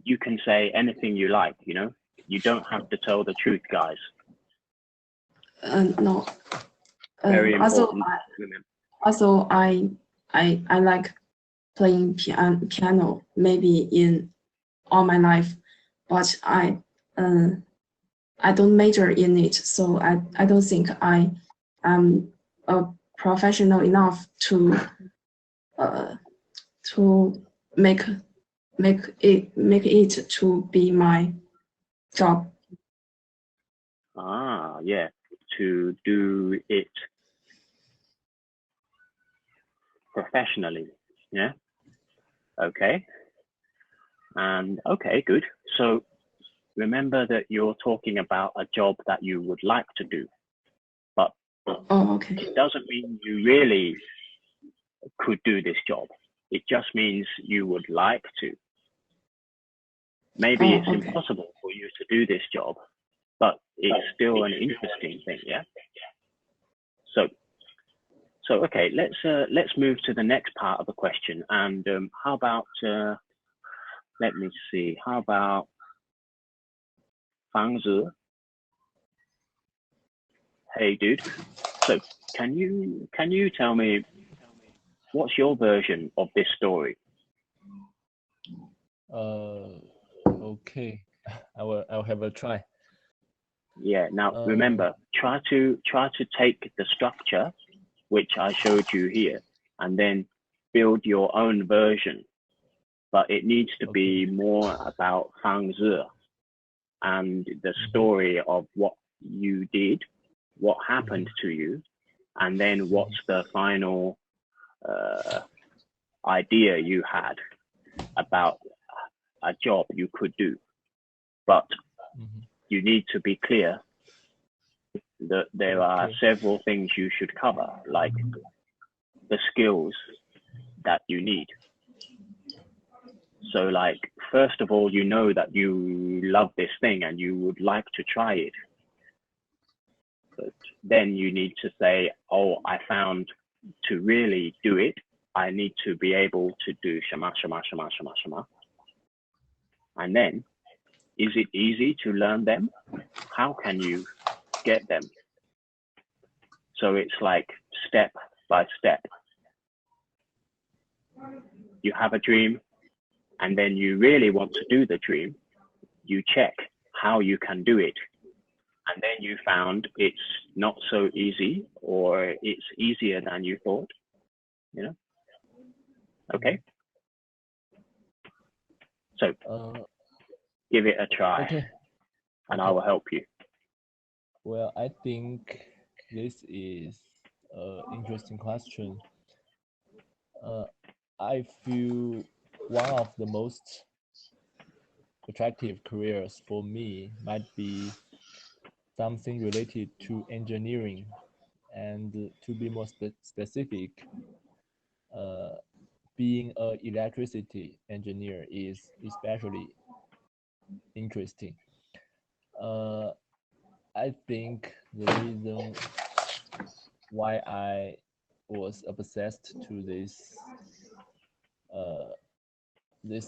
You can say anything you like, you don't have to tell the truth, guys. No. Very important. Also, I like playing piano maybe in all my life, but I don't major in it, so I don't think I am a professional enough to make it to be my job. Yeah, to do it professionally. Yeah. Okay. And okay, good. So remember that you're talking about a job that you would like to do, but okay. It doesn't mean you really could do this job. It just means you would like to. maybe it's okay. impossible for you to do this job, but it's still an interesting thing, yeah? So okay, let's move to the next part of the question. And how about, let me see, how about 房子? Hey, dude. So can you tell me what's your version of this story? Okay, I'll have a try. Yeah. Now remember, try to take the structure which I showed you here, and then build your own version. But it needs to be more about 房子 and the story of what you did, what happened to you, and then what's the final idea you had about a job you could do. But you need to be clear that there are several things you should cover, like the skills that you need. So like, first of all, you know that you love this thing and you would like to try it. But then you need to say, oh, I found to really do it, I need to be able to do shama, shama, shama, shama, shama. And then, is it easy to learn them? How can you get them? So it's like step by step. You have a dream, and then you really want to do the dream. You check how you can do it. And then you found it's not so easy, or it's easier than you thought, you know? Okay. So give it a try, and I will help you. Well, I think this is an interesting question. I feel one of the most attractive careers for me might be something related to engineering, and to be more specific, being an electricity engineer is especially interesting. I think the reason why I was obsessed to this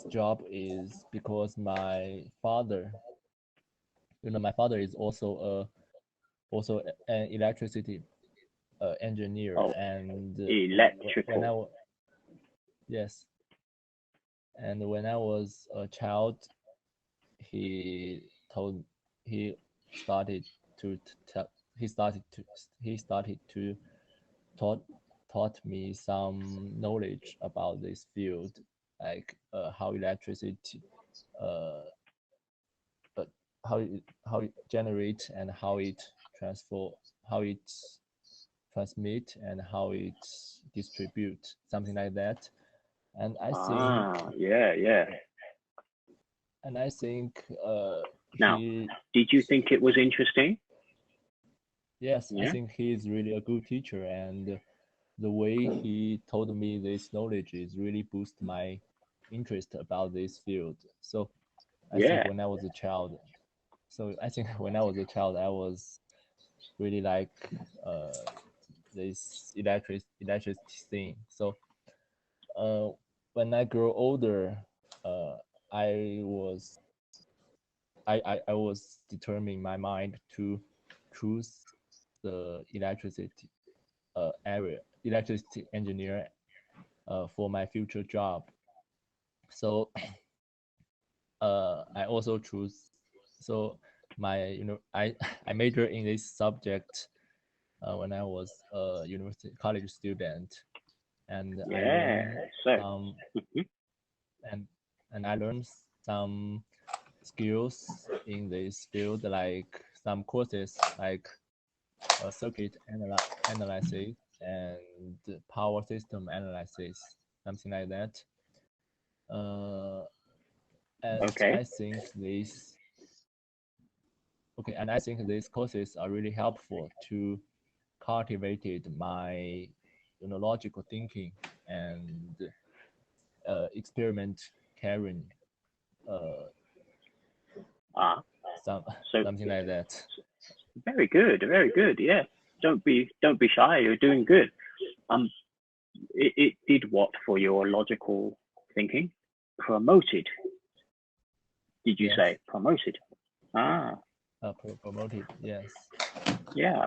job is because my father, my father is also an electricity engineer, and electrical. Yes, and when I was a child, he told he started to taught me some knowledge about this field, like how electricity how it generates, and how it transmit, and how it distribute, something like that. And I think yeah. And I think Now, did you think it was interesting? Yes, yeah? I think he is really a good teacher, and the way he told me this knowledge is really boost my interest about this field. So I think when I was a child, I was really like this electricity thing. So when I grow older, I was determining my mind to choose the electricity engineer for my future job. So I also choose. So I major in this subject when I was a college student, and I learned some and I learned some skills in this field, like some courses like circuit analysis and power system analysis, something like that. And I think these courses are really helpful to cultivate my logical thinking and experiment carrying So something like that. very good, very good. Yeah, don't be shy. You're doing good. It did what for your logical thinking? Promoted. Did you Yes. say promoted? Promoted. Yes. Yeah.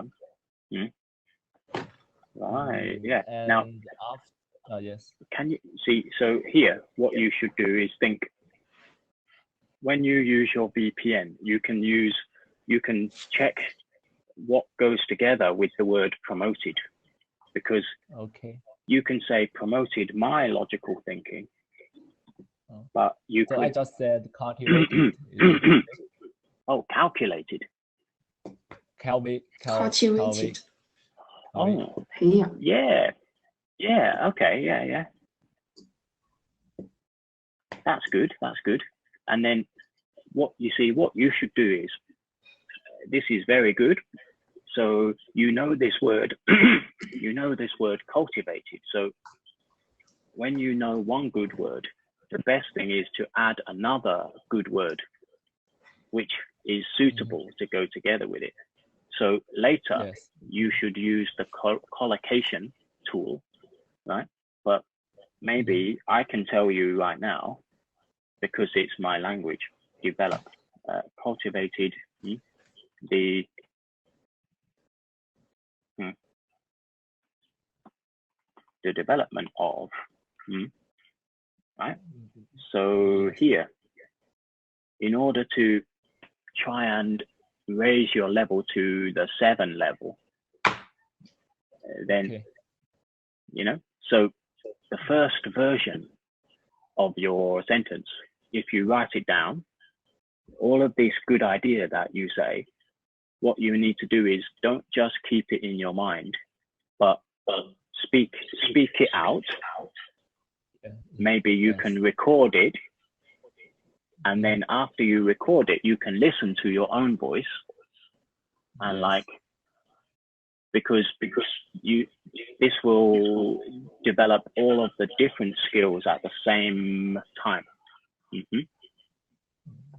Right. Yeah. And Now, after, yes. can you see? So here, what you should do is think. When you use your VPN, you can check what goes together with the word promoted, because Okay. you can say promoted my logical thinking, but you So could. I just said cultivated. Oh, calculated. Cultivated. Oh, 培养。 yeah. Yeah. Okay. Yeah. That's good. That's good. And then what you should do is, this is very good. So you know this word, cultivated. So when you know one good word, the best thing is to add another good word, which is suitable to go together with it. So later, Yes. you should use the collocation tool, right? But maybe I can tell you right now, because it's my language, developed, cultivated, the development of, right? So here, in order to try and raise your level to the 7 level, then, so the first version of your sentence, if you write it down, all of this good idea that you say, what you need to do is don't just keep it in your mind, but speak it out. Maybe you can record it, and then after you record it, you can listen to your own voice, and because this will develop all of the different skills at the same time.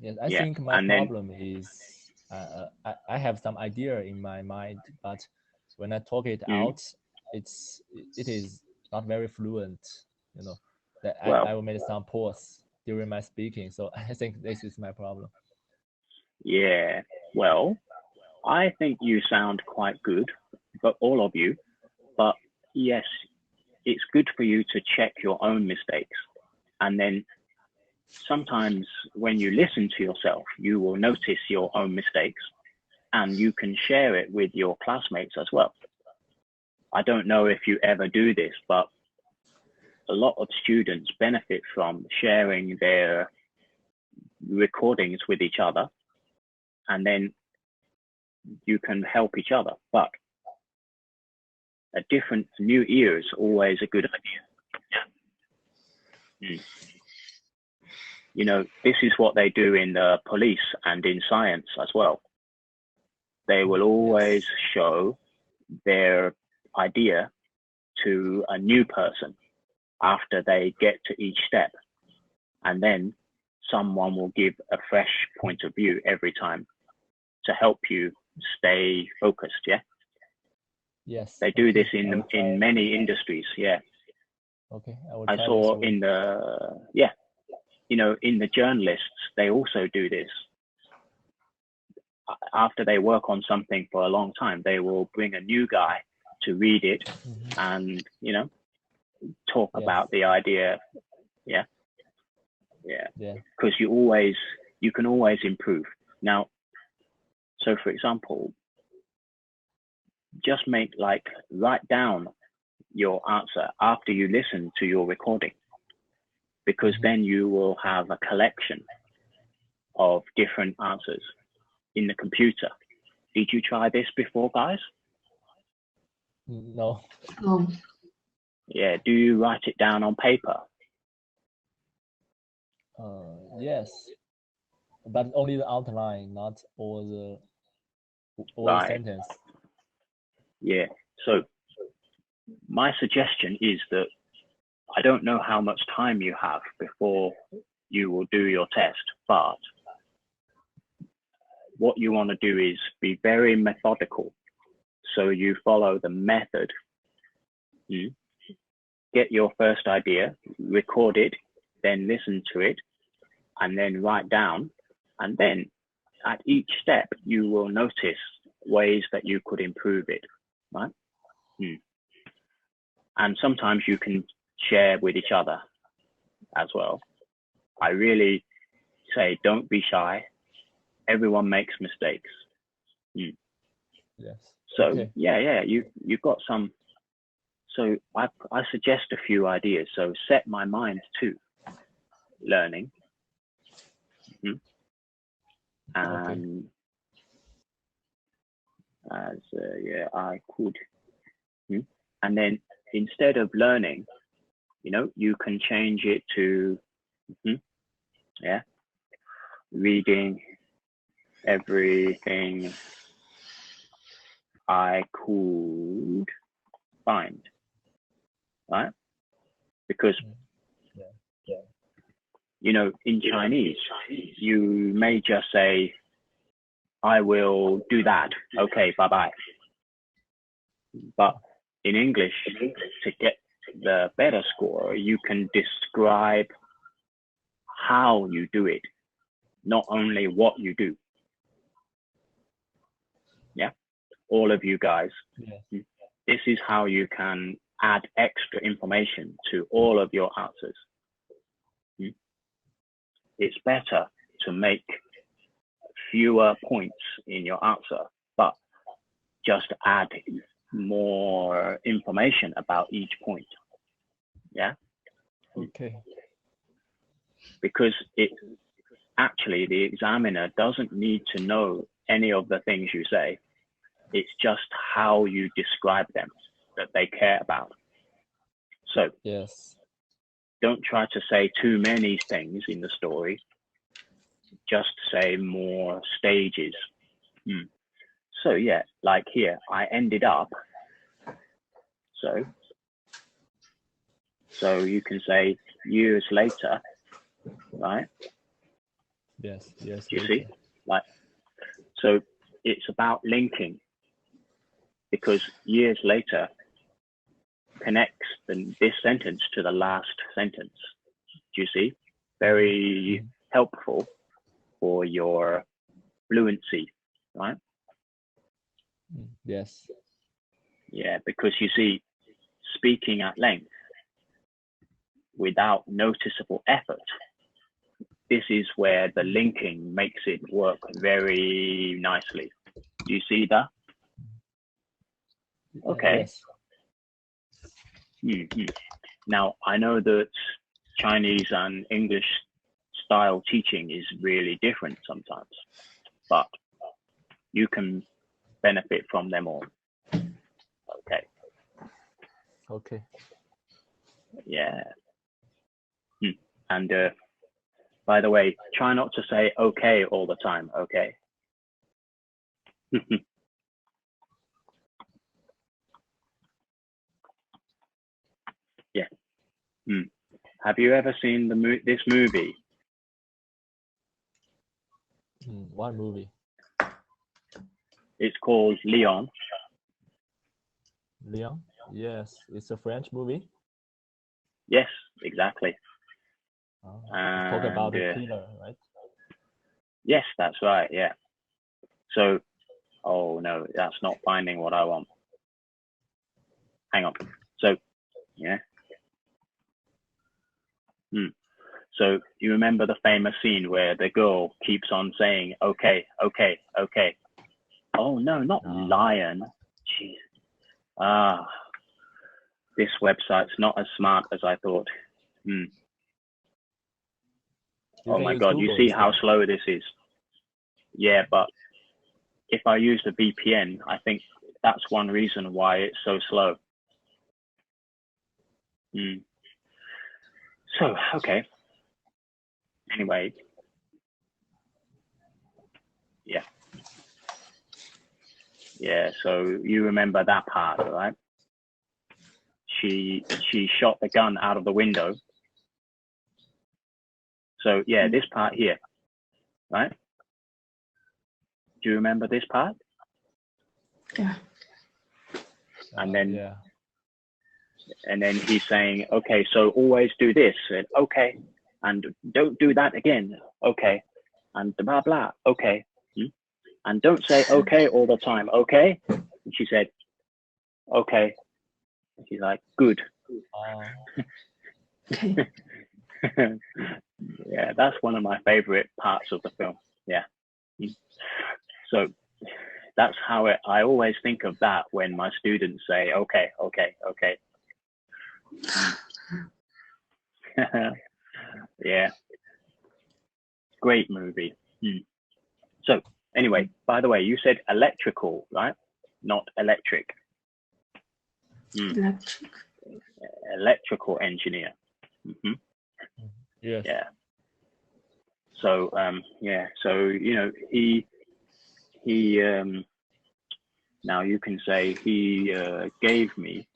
Yes, I think my problem is I have some idea in my mind, but when I talk it out, it is not very fluent. That I will make some pause during my speaking. So I think this is my problem. Yeah, well, I think you sound quite good, but all of you. But yes, it's good for you to check your own mistakes, and then sometimes when you listen to yourself, you will notice your own mistakes, and you can share it with your classmates as well. I don't know if you ever do this, but a lot of students benefit from sharing their recordings with each other, and then you can help each other. But a different new ear is always a good idea. This is what they do in the police and in science as well. They will always show their idea to a new person after they get to each step, and then someone will give a fresh point of view every time to help you stay focused. Yes, they do this in many industries. Okay, I saw in the in the journalists, they also do this. After they work on something for a long time, they will bring a new guy to read it and talk about the idea. Because you can always improve. Now, so for example, just write down your answer after you listen to your recording, because then you will have a collection of different answers in the computer. Did you try this before, guys? No. No. Yeah, do you write it down on paper? Yes, but only the outline, not all the sentence. Yeah, so my suggestion is that I don't know how much time you have before you will do your test, but what you want to do is be very methodical. So you follow the method. Get your first idea, record it, then listen to it, and then write down. And then at each step, you will notice ways that you could improve it, right? And sometimes you can share with each other as well. I really say, don't be shy. Everyone makes mistakes. Yes. So Okay. you've got some. So I suggest a few ideas. So set my mind to learning, and as I could, and then instead of learning, you can change it to reading everything I could find, right? Because in Chinese, you may just say, I will do that. Okay, bye-bye. But in English, to get the better score, you can describe how you do it, not only what you do. Yeah, all of you guys. Yeah. This is how you can add extra information to all of your answers. It's better to make fewer points in your answer, but just add more information about each point. Yeah. Okay. Because actually the examiner doesn't need to know any of the things you say. It's just how you describe them that they care about. So yes, don't try to say too many things in the story. Just say more stages. So yeah, like here, I ended up. So you can say years later, right? yes. You see, so it's about linking, because years later connects this sentence to the last sentence. Do you see? Very helpful for your fluency, right? Yes. Yeah, because you see, speaking at length without noticeable effort, this is where the linking makes it work very nicely. Do you see that? Okay. Yes. Now, I know that Chinese and English style teaching is really different sometimes, but you can benefit from them all. Okay. Okay. Yeah. And by the way, try not to say okay all the time, okay? Yeah. Have you ever seen this movie? What movie? It's called Leon. Leon? Yes, it's a French movie. Yes, exactly. Talk about the killer, right? Yes, that's right. Yeah. So, oh no, that's not finding what I want. Hang on. So, yeah. So you remember the famous scene where the girl keeps on saying, okay, okay, okay. Oh no, not lion. Jeez. This website's not as smart as I thought. Oh my God, you see how slow this is? Yeah, but if I use the VPN, I think that's one reason why it's so slow. So, okay. Anyway. Yeah. Yeah, so you remember that part, right? She shot the gun out of the window. So yeah, this part here, right? Do you remember this part? Yeah. And then yeah. and then he's saying, okay, so always do this. And, okay, and don't do that again. Okay, and blah blah. Okay, and don't say okay all the time. Okay. And she said, okay. And she's like, good. Okay. Yeah, that's one of my favorite parts of the film. Yeah. So that's how I always think of that when my students say, okay, okay, okay. Yeah. Great movie. So anyway, by the way, you said electrical, right? Not electric. Electric. Electrical engineer. Yes. Yeah. So yeah. So you know he now you can say he gave me.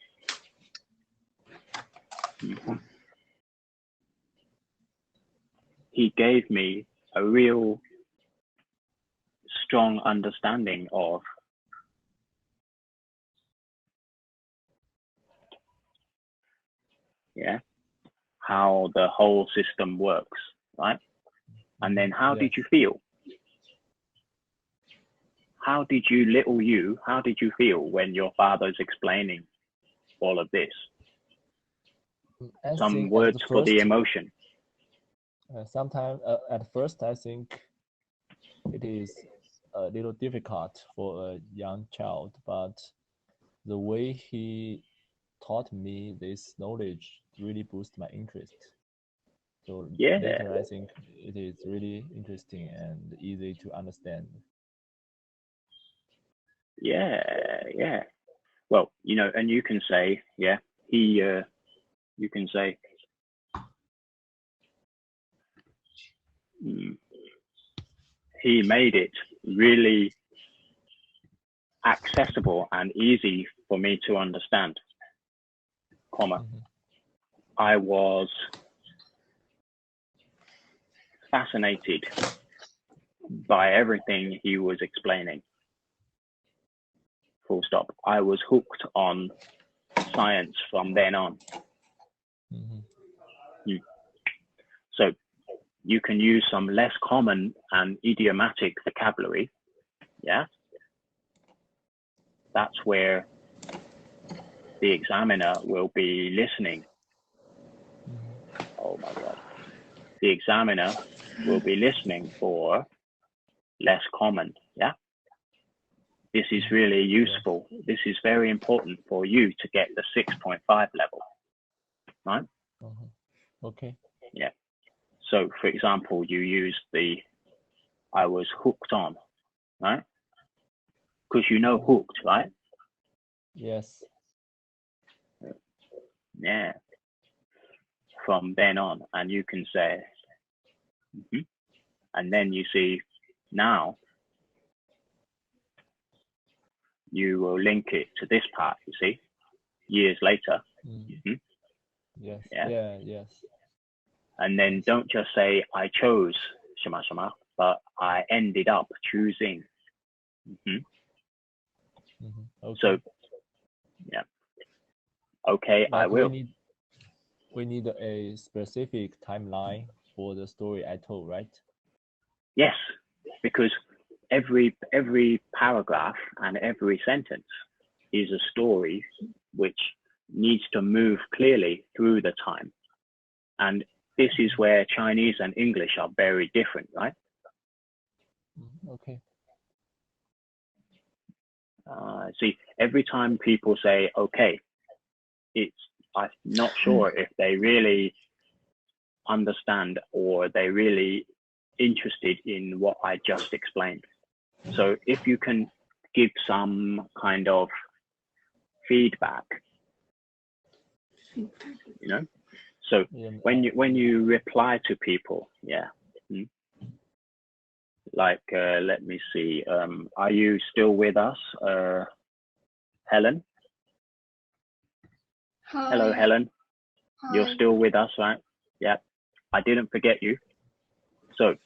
He gave me a real strong understanding of how the whole system works, right? And then how did you feel? How did you, little you, how did you feel when your father's explaining all of this? Some words for the emotion. Sometimes at first I think it is a little difficult for a young child, but the way he taught me this knowledge really boosted my interest. So Yeah. later I think it is really interesting and easy to understand. Yeah, yeah. Well, you know, and you can say, yeah, he, you can say, he made it really accessible and easy for me to understand, comma. I was fascinated by everything he was explaining. Full stop. I was hooked on science from then on. So you can use some less common and idiomatic vocabulary. Yeah. That's where the examiner will be listening. Oh my God. The examiner will be listening for less common. Yeah. This is really useful. This is very important for you to get the 6.5 level. Right? Okay. Yeah. So for example, you use the I was hooked on, right? Because you know hooked, right? Yes. Yeah. From then on, and you can say, and then you see now you will link it to this part, you see, years later. Yes. Yeah. Yeah. Yes. And then don't just say I chose shama shama, but I ended up choosing. Okay. So yeah. Okay, but I will. We need a specific timeline for the story I told, right? Yes, because every paragraph and every sentence is a story which needs to move clearly through the time. And this is where Chinese and English are very different, right? Okay. See, every time people say, okay, I'm not sure if they really understand or they really interested in what I just explained. So if you can give some kind of feedback, you know, so when you reply to people, like let me see, are you still with us, Helen? Hi. Hello, Helen. Hi. You're still with us, right? Yeah, I didn't forget you. So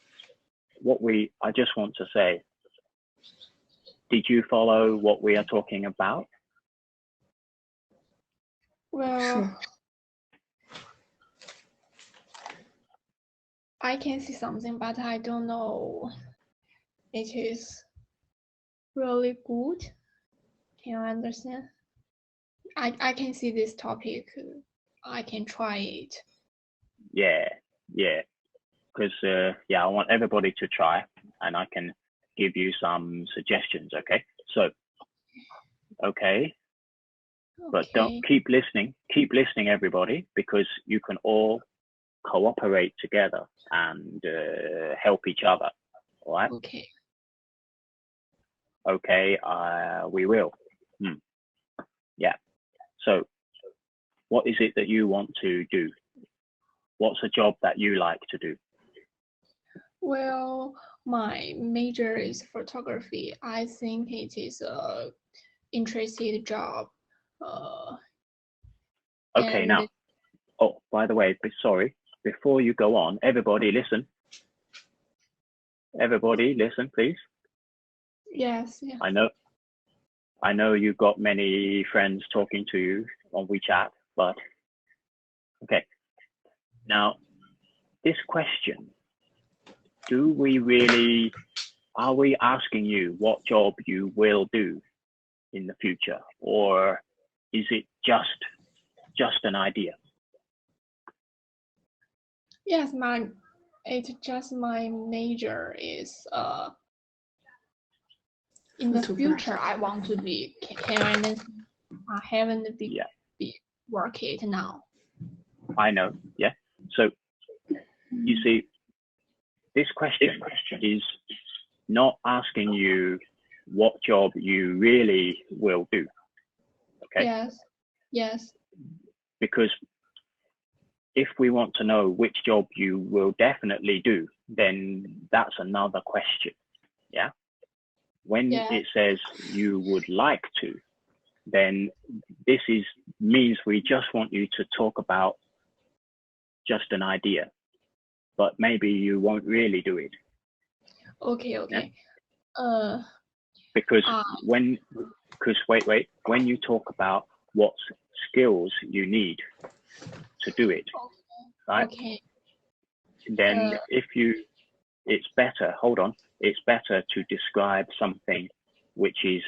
I just want to say, Did you follow what we are talking about? Well, Sure. I can see something, but I don't know. It is really good. Can you understand? I can see this topic. I can try it. Yeah, because I want everybody to try, and I can give you some suggestions. Okay, so but don't keep listening, everybody, because you can all cooperate together and help each other. All right. Okay. We will. Yeah. So, what is it that you want to do? What's a job that you like to do? Well, my major is photography. I think it is a interesting job. Okay, now. Oh, by the way, sorry. Before you go on, everybody listen. Everybody listen, please. Yes. I know you've got many friends talking to you on WeChat, but okay. Now, this question, are we asking you what job you will do in the future, or is it just an idea? Yes, it's just my major is in the future I want to be. Can I haven't be work it now. I know, yeah. So you see, this question is not asking you what job you really will do. Okay. Yes. Because if we want to know which job you will definitely do, then that's another question. Yeah. When it says you would like to, then this means we just want you to talk about just an idea, but maybe you won't really do it. Okay. Yeah? Because when you talk about what skills you need to do it, right? Okay. Then it's better to describe something which is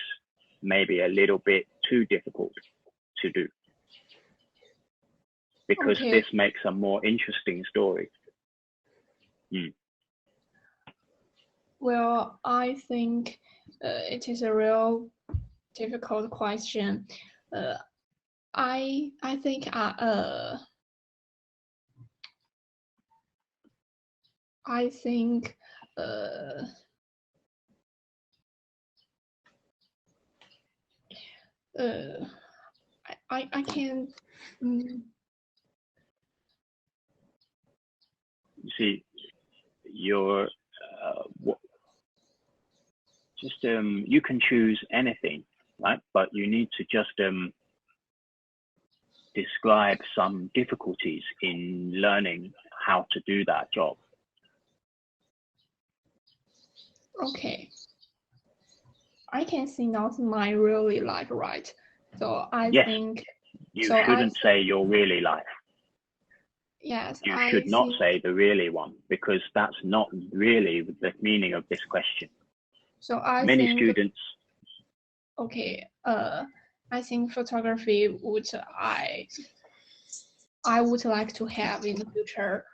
maybe a little bit too difficult to do, because this makes a more interesting story. Well, I think it is a real difficult question. I think I can. You see, you're you can choose anything, right? But you need to just describe some difficulties in learning how to do that job. Okay. I can see not my really life, right? So I think you shouldn't say your really life. Yes, you should not say the really one, because that's not really the meaning of this question. So I many think, students. Okay, I think photography I would like to have in the future,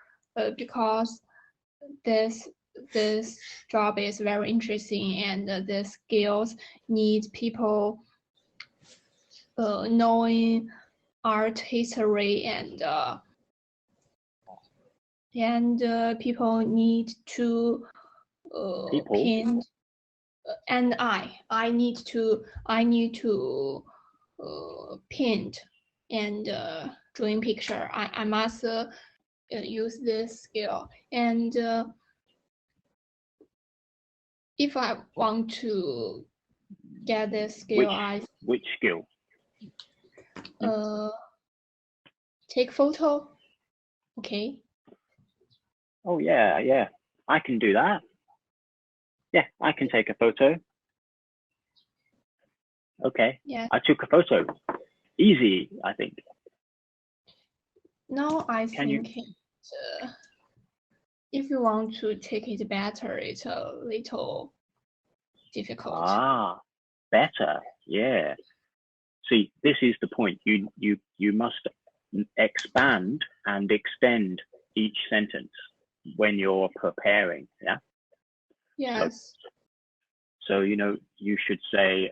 because this job is very interesting, and the skills need people knowing art history, and people need to paint, and I need to paint and drawing picture. I must use this skill, and if I want to get this skill, which skill? Take photo. Okay. Oh yeah, I can do that. Yeah, I can take a photo. Okay. Yeah. I took a photo. Easy, I think. Now I Can you- think if you want to take it better, it's a little difficult. Ah, better. Yeah. See, this is the point. You must expand and extend each sentence when you're preparing. Yeah. Yes. So you should say,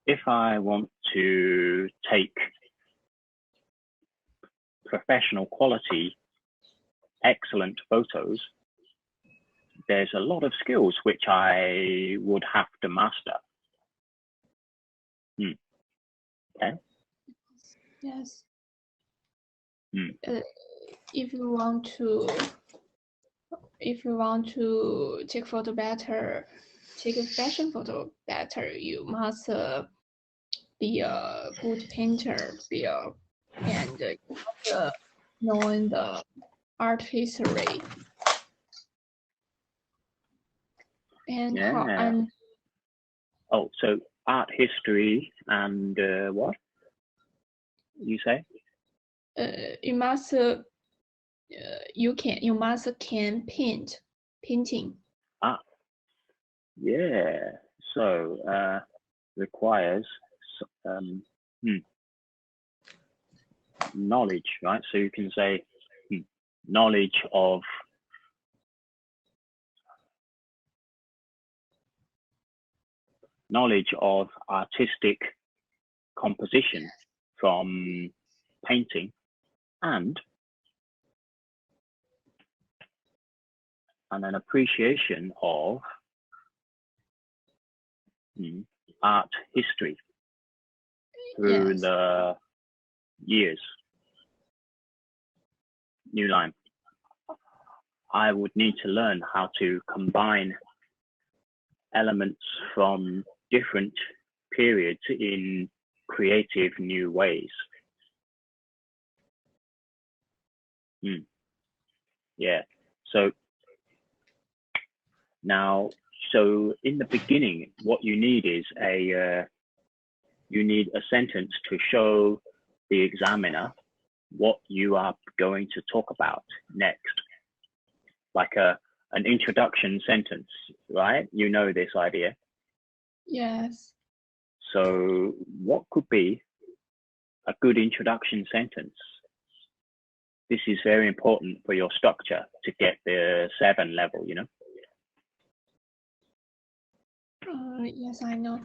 if I want to take professional quality, excellent photos, there's a lot of skills which I would have to master. Okay. Yes. Hmm. If you want to take photo better, take a fashion photo better, you must be a good painter, and knowing the art history and how Yeah. and Oh, so art history and what you say? you must you must can painting. Yeah. So requires knowledge, right? So you can say knowledge of artistic composition from painting and an appreciation of art history through Yes. the years. New line. I would need to learn how to combine elements from different periods in creative new ways. Yeah. So now, so in the beginning, what you need is a sentence to show the examiner what you are going to talk about next, like an introduction sentence, right? You know this idea. Yes. So what could be a good introduction sentence? This is very important for your structure to get the 7 level, Yes, I know.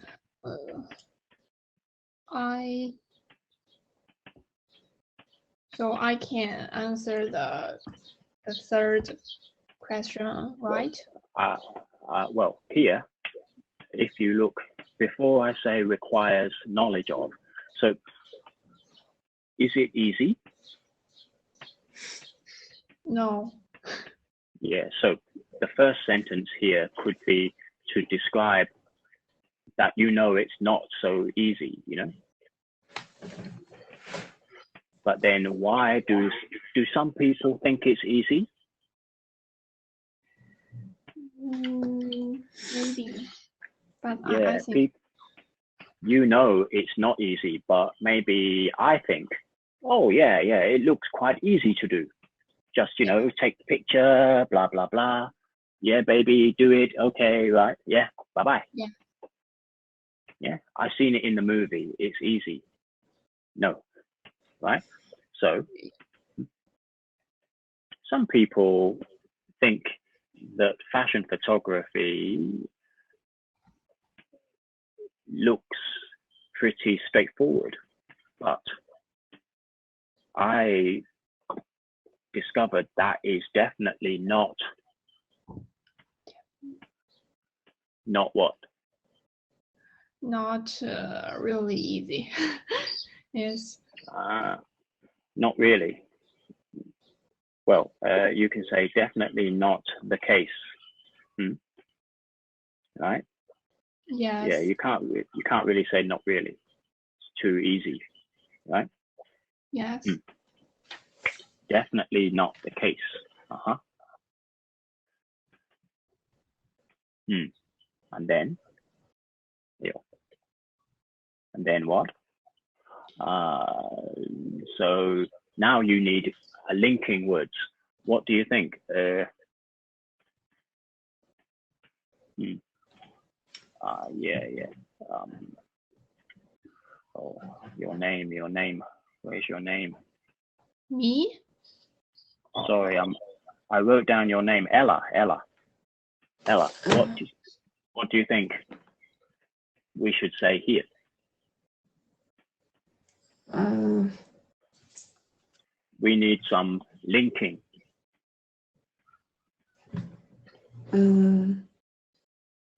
So I can answer the third question, right? Well, here, if you look, before I say requires knowledge of, so is it easy? No. Yeah, so the first sentence here could be to describe that it's not so easy, But then why do some people think it's easy? Maybe. But Yeah, I think it's not easy, but maybe I think, oh yeah, it looks quite easy to do. Just, take the picture, blah, blah, blah. Yeah, baby, do it. Okay, right. Yeah, bye-bye. Yeah. Yeah, I've seen it in the movie. It's easy. No, right? So some people think that fashion photography looks pretty straightforward, but I discovered that is definitely not what? not really easy. Yes. Not really. Well, you can say definitely not the case. Right? Yes. Yeah, you can't really say not really. It's too easy, right? Yes. Definitely not the case. and then what? So now you need a linking words. What do you think? Yeah. Oh, your name. Where's your name? Me? Sorry, I wrote down your name, Ella. What do you think we should say here? We need some linking.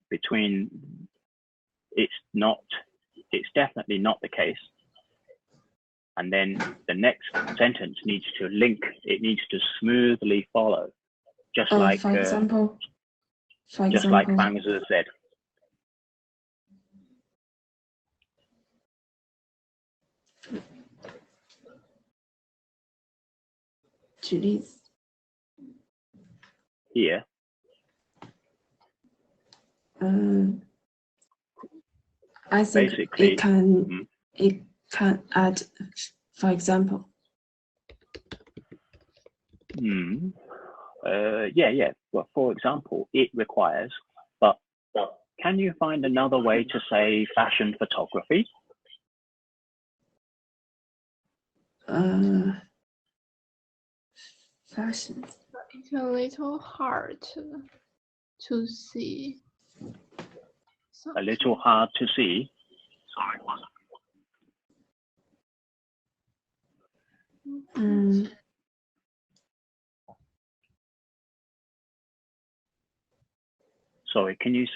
Between it's definitely not the case. And then the next sentence needs to link. It needs to smoothly follow, just like for example, just like Fang Zi said. Here. I think basically, it can add, for example. Yeah. Well, for example, it requires, but can you find another way to say fashion photography? Fashion. It's a little hard to see. A little hard to see. Sorry. Sorry, can you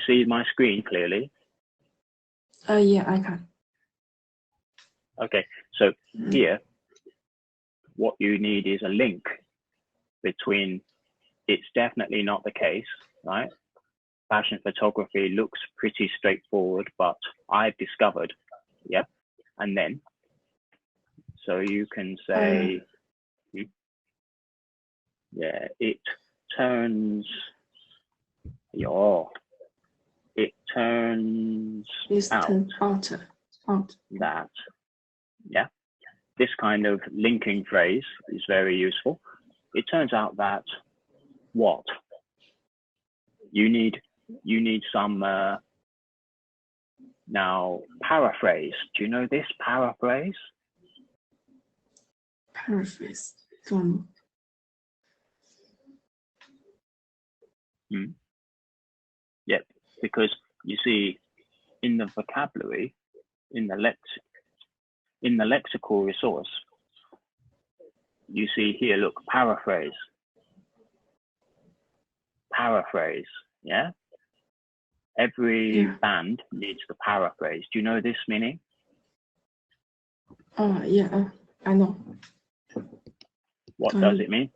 see my screen clearly? Yeah, I can. Okay, so here, what you need is a link between it's definitely not the case, right? Fashion photography looks pretty straightforward, but I've discovered, yeah. And then, so you can say, yeah, it turns out that, yeah, this kind of linking phrase is very useful. It turns out that what? You need some, now paraphrase. Do you know this paraphrase? Paraphrase. Yep, because you see, in the vocabulary, in the lexical resource, you see here, look, paraphrase, yeah? Every band needs the paraphrase. Do you know this meaning? Yeah, I know. What does it mean?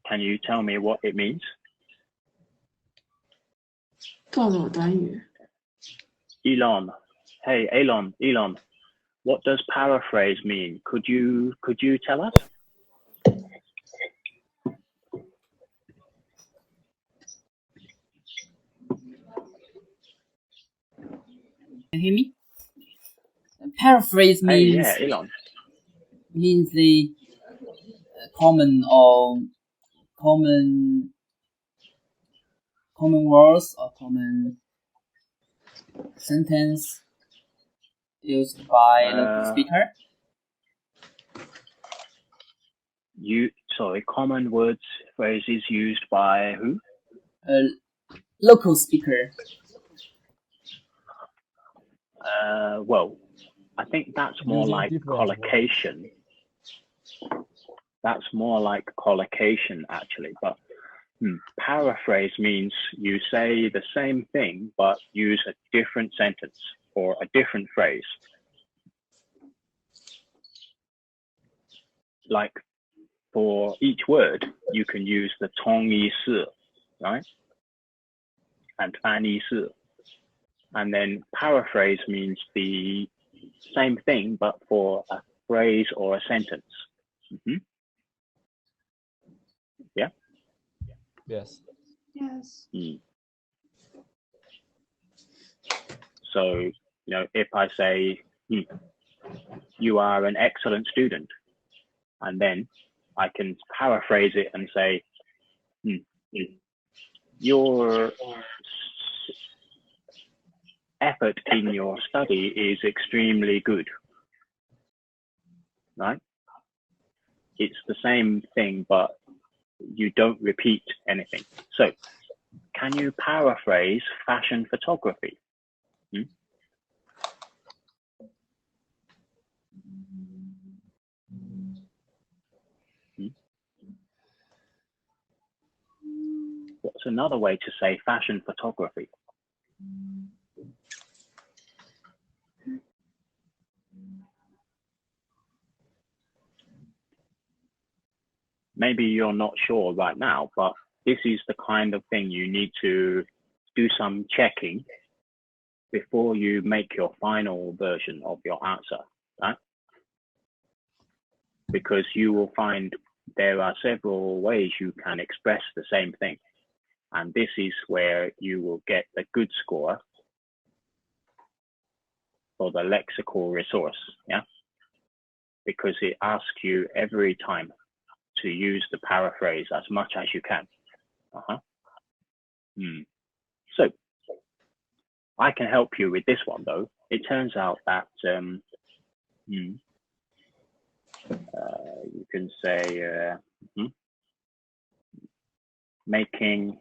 Can you tell me what it means? 段落短语. Elon, hey Elon, what does paraphrase mean? Could you tell us? Can you hear me? Paraphrase means, yeah, Elon. Means the common words or common sentence used by local speaker. Common words phrases used by who? Local speaker. Well, I think that's more like collocation. That's more like collocation, actually. But paraphrase means you say the same thing, but use a different sentence or a different phrase. Like for each word, you can use the 同义式, right? And 翻译式. And then paraphrase means the same thing, but for a phrase or a sentence. Yeah. Yes. Yes. So, if I say, you are an excellent student, and then I can paraphrase it and say, your effort in your study is extremely good, right? It's the same thing, but you don't repeat anything. So, can you paraphrase fashion photography? What's another way to say fashion photography? Maybe you're not sure right now, but this is the kind of thing you need to do some checking before you make your final version of your answer, right? Because you will find there are several ways you can express the same thing. And this is where you will get a good score for the lexical resource, yeah? Because it asks you every time to use the paraphrase as much as you can. So I can help you with this one though. It turns out that you can say making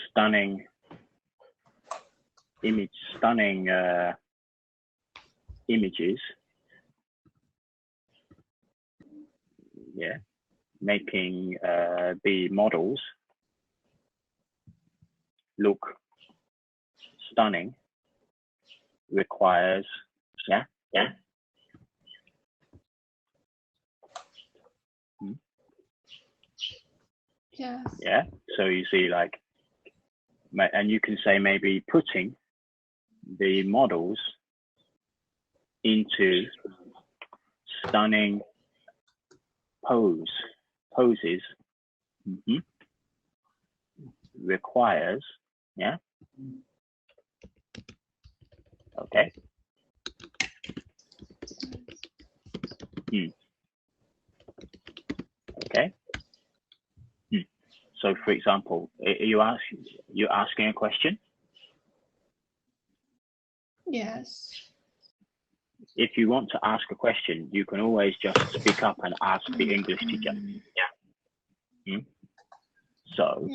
stunning images, yeah, making the models look stunning requires, yeah. Yes. Yeah, so you see, like, and you can say maybe putting the models into stunning poses requires, yeah. Okay. Okay. So, for example, you're asking a question. Yes. If you want to ask a question, you can always just speak up and ask the English teacher. Yeah. So.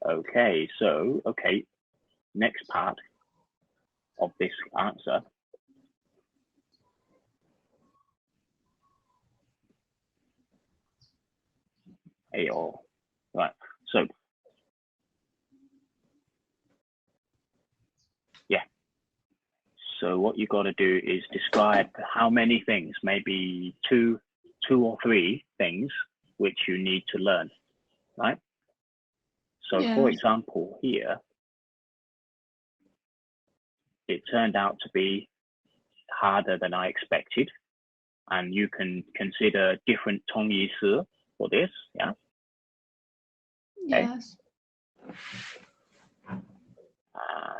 Okay. So, okay. Next part of this answer. AO. Right. So. Yeah. So what you got to do is describe how many things, maybe two or three things, which you need to learn, right? So for example, here, it turned out to be harder than I expected. And you can consider different 同义词 for this, yeah? Yes.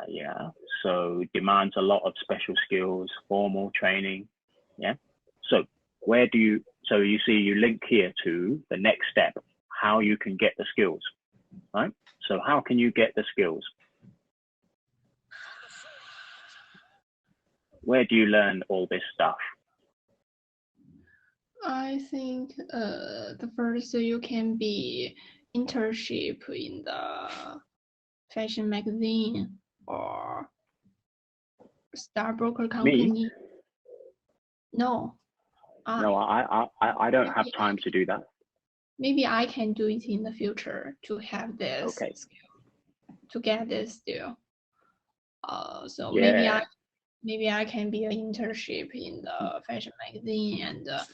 Yeah, so demands a lot of special skills, formal training, yeah? So so you see, you link here to the next step, how you can get the skills, right? So how can you get the skills? Where do you learn all this stuff? I think the first you can be internship in the fashion magazine or stockbroker company. Me? No. No, I don't have time to do that. Maybe I can do it in the future to have this skill, to get this skill. So yeah. maybe I can be an internship in the fashion magazine and the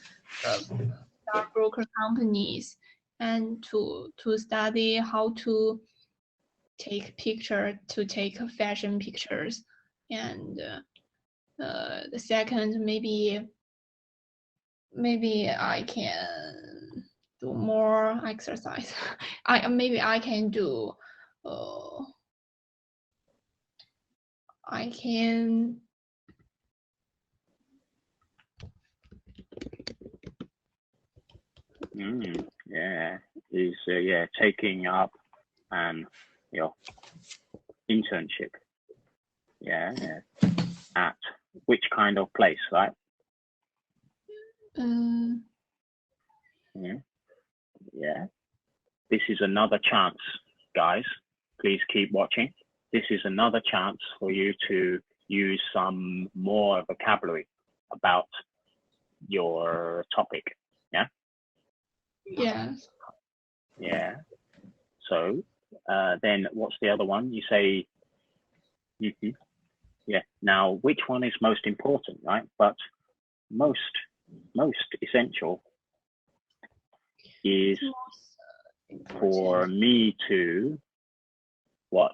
stockbroker companies, and to study how to take fashion pictures, and The second, maybe I can do more exercise. Maybe I can do. I can. Yeah, is taking up your internship. Yeah. At which kind of place, right? Yeah. This is another chance, guys. Please keep watching. This is another chance for you to use some more vocabulary about your topic. Yeah. Yes. Yeah. So then what's the other one? You say, yeah. Now, which one is most important, right? But most essential is for me to what?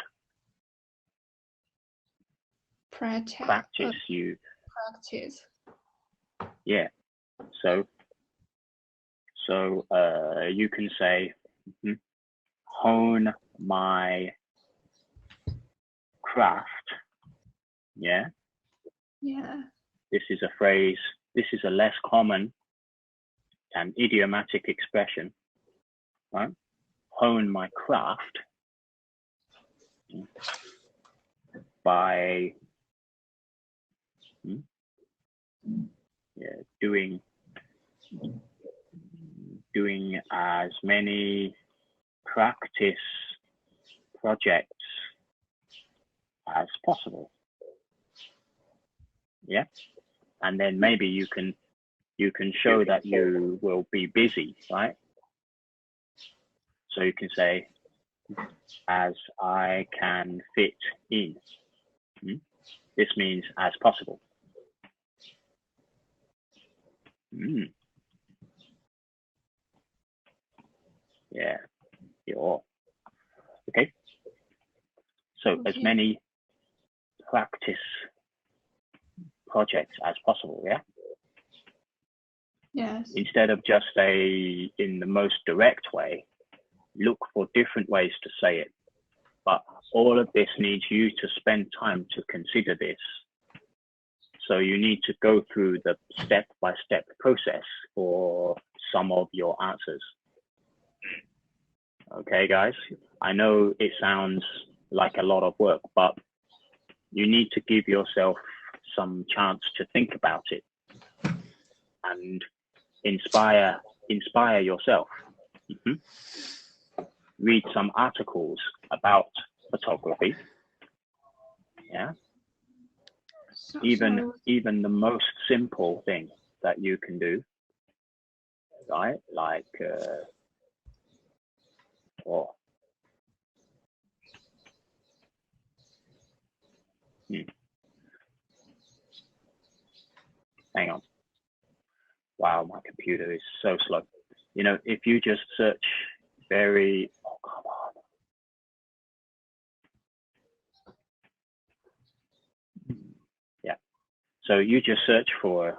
Practice you. Practice. Yeah. So you can say, hone my craft. Yeah. Yeah. This is a phrase. This is a less common and idiomatic expression, right? Hone my craft by doing as many practice projects as possible. Yeah. And then maybe you can show that you will be busy, right? So you can say, as I can fit in. This means as possible. Yeah. Okay. So as many practice projects as possible, yeah? Yes. Instead of just say in the most direct way, look for different ways to say it. But all of this needs you to spend time to consider this. So you need to go through the step-by-step process for some of your answers. Okay, guys? I know it sounds like a lot of work, but you need to give yourself some chance to think about it and inspire yourself. Read some articles about photography. Yeah. Even the most simple thing that you can do, right? Like hang on. Wow, my computer is so slow. You know, if you just search come on. Yeah. So you just search for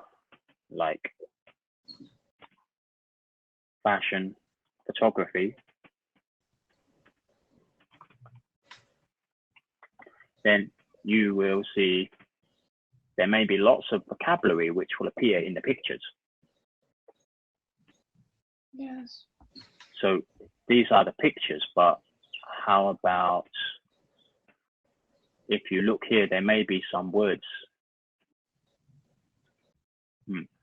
like fashion photography. Then you will see there may be lots of vocabulary which will appear in the pictures. Yes. So these are the pictures, but how about if you look here, there may be some words.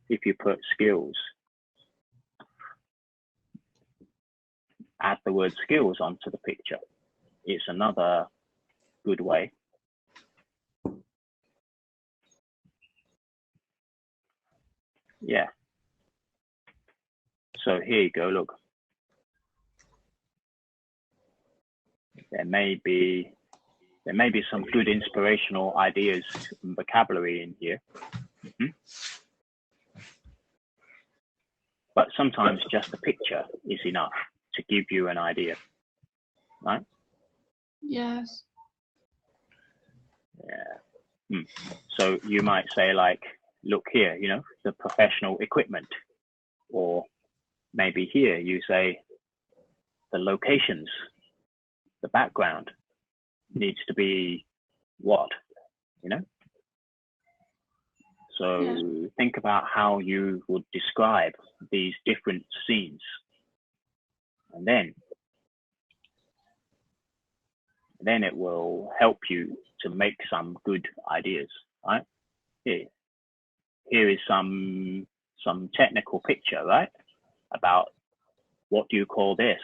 If you put skills, add the word skills onto the picture. It's another good way. Yeah. So here you go, look. There may be some good inspirational ideas and vocabulary in here. But sometimes just a picture is enough to give you an idea, right? Yes. Yeah. So you might say like, look here, you know, the professional equipment, or maybe here you say the locations, the background needs to be what, you know? So think about how you would describe these different scenes, and then it will help you to make some good ideas, right? Here is some technical picture, right? About what do you call this?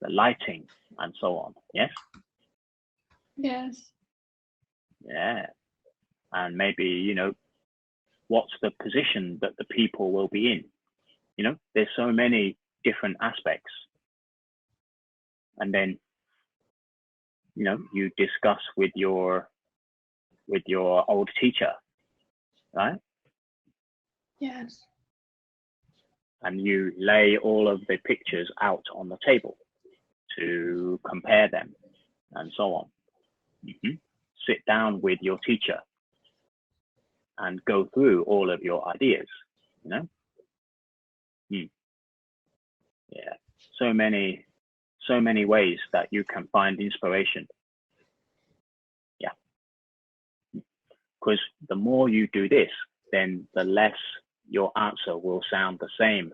The lighting and so on, yes? Yes. Yeah. And maybe, you know, what's the position that the people will be in? You know, there's so many different aspects. And then, you know, you discuss with your old teacher, right? Yes. And you lay all of the pictures out on the table to compare them and so on. Sit down with your teacher and go through all of your ideas, you know? Yeah, so many ways that you can find inspiration. Yeah, because the more you do this, then the less your answer will sound the same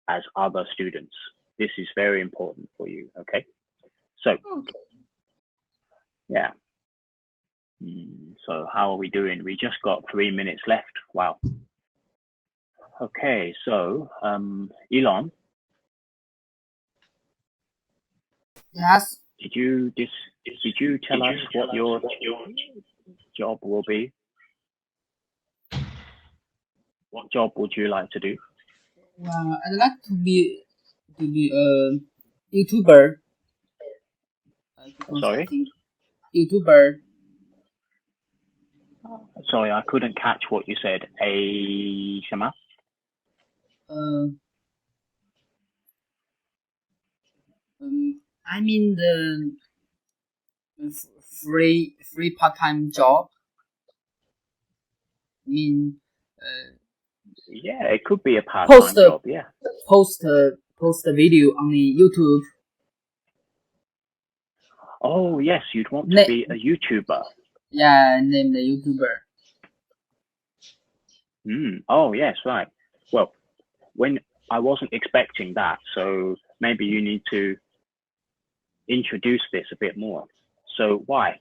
as other students. This is very important for you, okay? So, yeah. So how are we doing? We just got 3 minutes left. Wow. Okay, so Elon. Yes. Did you tell us what your job will be? What job would you like to do? I'd like to be a YouTuber. Because Sorry? I think YouTuber. Sorry, I couldn't catch what you said. A 什么? I mean the free part-time job. Yeah, it could be a part-time job. Yeah. Post a video on the YouTube. Oh yes, you'd want to be a YouTuber. Yeah, name the YouTuber. Oh yes, right. Well, when I wasn't expecting that, so maybe you need to introduce this a bit more. So why?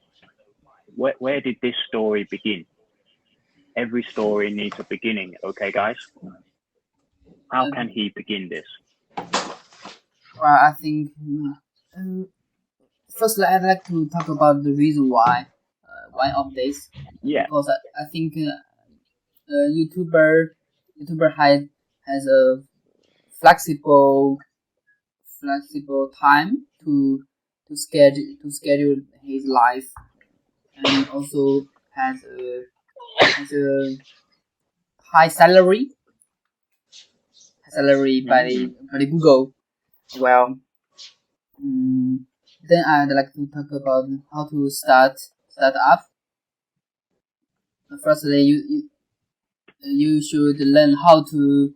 Where did this story begin? Every story needs a beginning, okay, guys? How can he begin this? Well, I think firstly I'd like to talk about the reason why of this. Yeah. Because I think YouTuber has a flexible time to schedule his life, and also has a high salary by the Google. Well, then I'd like to talk about how to start up. Firstly, you should learn how to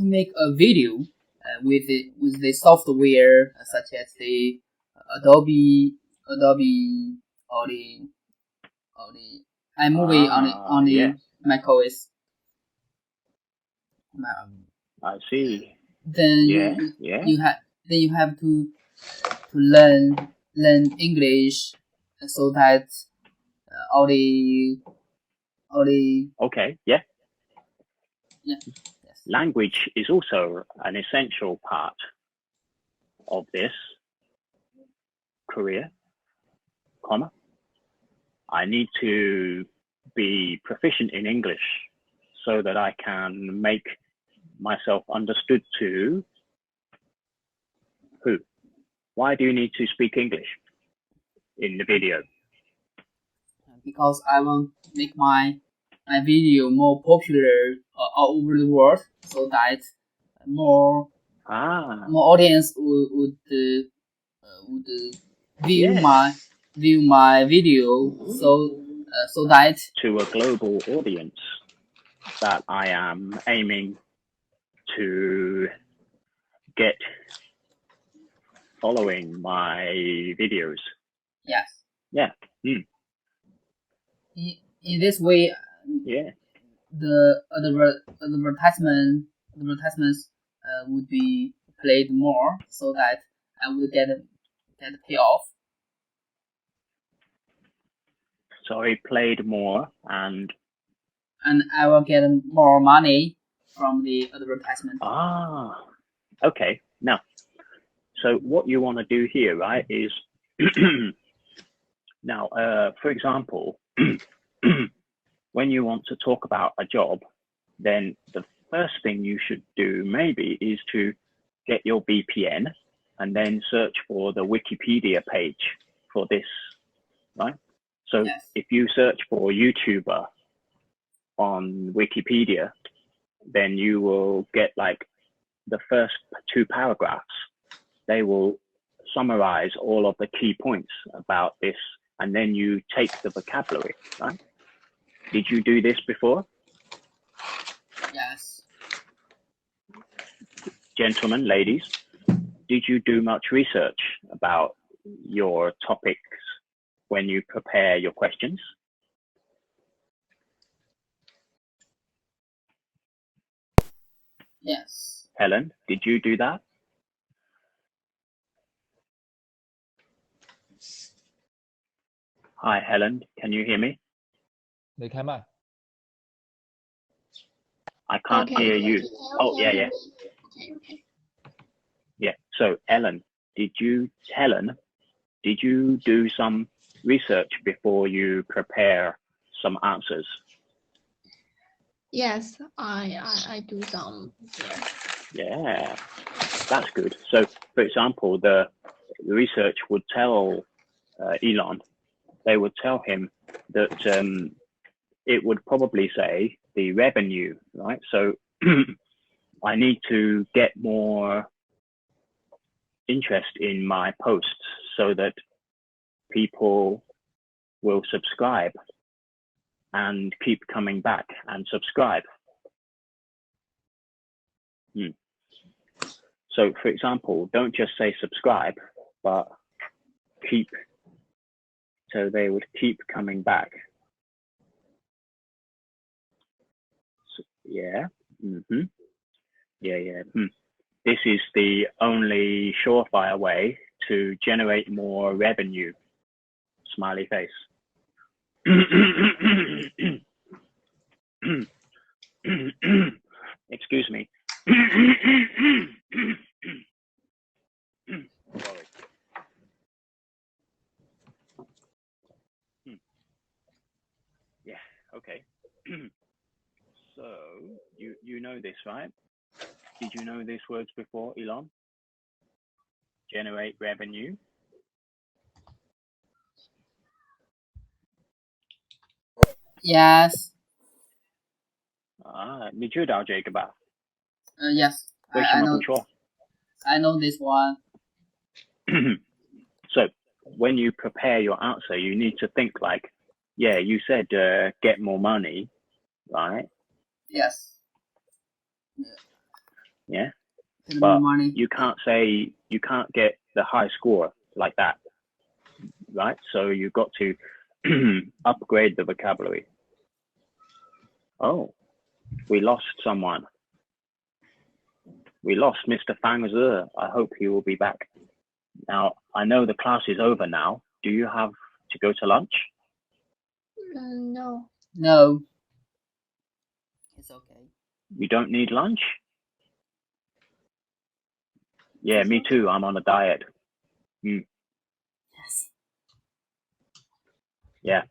make a video with the software such as the Adobe or the iMovie on the macOS. I see. Then you have to learn English so that all the okay, yeah. Yes. Language is also an essential part of this career, comma. I need to be proficient in English so that I can make myself understood to who? Why do you need to speak English in the video? Because I want to make my video more popular all over the world, so that more more audience would view Yeah. my video, so that To a global audience that I am aiming to get following my videos. yes. Yeah. In this way, Yeah. the advertisements would be played more, so that I would get payoff. Sorry, played more and I will get more money from the advertisement. Okay. Now, so what you want to do here, right, is now, for example, when you want to talk about a job, then the first thing you should do maybe is to get your VPN and then search for the Wikipedia page for this, right? So Yes. if you search for YouTuber on Wikipedia, then you will get like the first 2 paragraphs. They will summarize all of the key points about this, and then you take the vocabulary, right? Did you do this before? Yes. Gentlemen, ladies, did you do much research about your topics when you prepare your questions? Yes. Helen, did you do that? Hi, Helen, can you hear me? 没开麦。 I can't Okay, hear yeah, you. can you Oh, hear yeah. me? Okay. Yeah. So, Helen, did you do some research before you prepare some answers? Yes, I do some. Yeah, that's good. So, for example, the research would tell Elon, they would tell him that it would probably say the revenue, right? So I need to get more interest in my posts so that people will subscribe and keep coming back and subscribe. So for example, don't just say subscribe, but keep, so they would keep coming back. So, yeah. Yeah. This is the only surefire way to generate more revenue. Smiley face. Excuse me. Sorry. Yeah, okay. So you know this, right? Did you know these words before, Elon? Generate revenue. Yes. 你知道这个吧？ Yes. 为什么不说？ I know this one. So when you prepare your answer, you need to think like, yeah, you said get more money, right? Yes. Yeah. Get But more money. you can't say, you can't get the high score like that, right? So you've got to upgrade the vocabulary. Oh, we lost someone. We lost Mr. Fang Zi. I hope he will be back. Now, I know the class is over now. Do you have to go to lunch? No. No. It's okay. You don't need lunch? Yeah, me too. I'm on a diet. Yes. Yeah.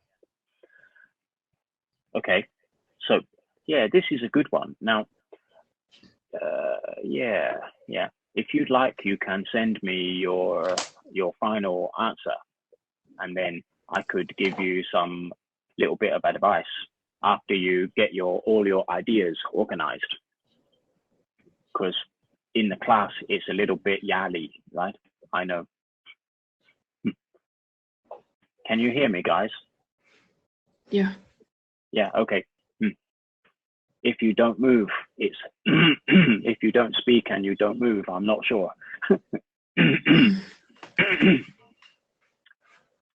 Okay. So, yeah, this is a good one. Now, yeah. If you'd like, you can send me your final answer, and then I could give you some little bit of advice after you get all your ideas organized. Because in the class, it's a little bit yali, right? I know. Can you hear me, guys? Yeah. Yeah, okay. If you don't move, it's if you don't speak and you don't move, I'm not sure.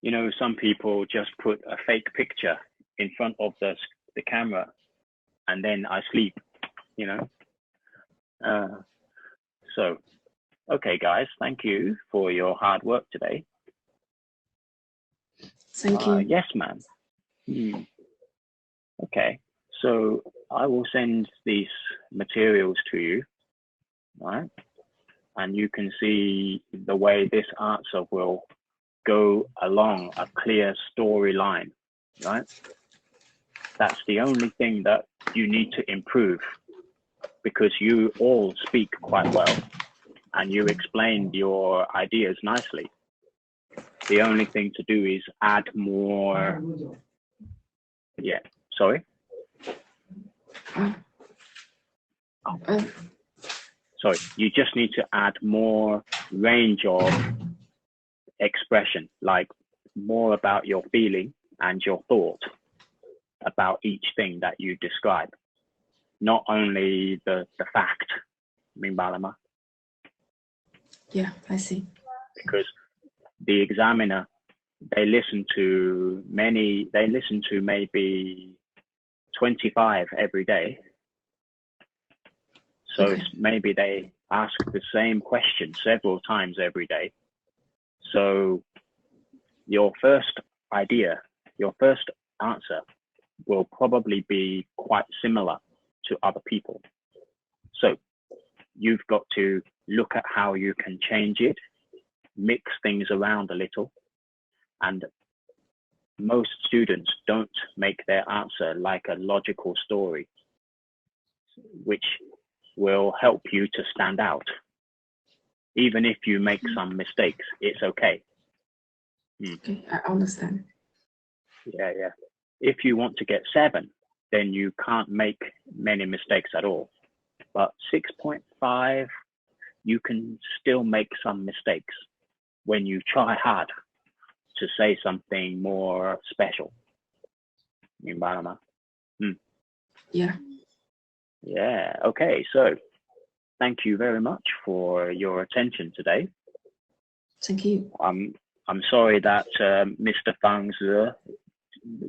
You know, some people just put a fake picture in front of the camera and then I sleep, you know. So, okay, guys, thank you for your hard work today. Thank you. Yes, ma'am. Okay, so I will send these materials to you, right? And you can see the way this answer will go along a clear storyline, right? That's the only thing that you need to improve, because you all speak quite well and you explained your ideas nicely. The only thing to do is add more. Yeah, sorry. Sorry, you just need to add more range of expression, like more about your feeling and your thought about each thing that you describe, not only the fact. 明白了吗? Yeah, I see. Because the examiner, they listen to maybe 25 every day. So Okay. maybe they ask the same question several times every day. So your first idea, your first answer will probably be quite similar to other people. So you've got to look at how you can change it, mix things around a little. And most students don't make their answer like a logical story, which will help you to stand out. Even if you make some mistakes, it's okay. Okay, I understand. Yeah, yeah. If you want to get 7, then you can't make many mistakes at all. But 6.5, you can still make some mistakes when you try hard to say something more special. 明白了吗? Yeah. Yeah, okay. So thank you very much for your attention today. Thank you. I'm sorry that Mr. Fang Zi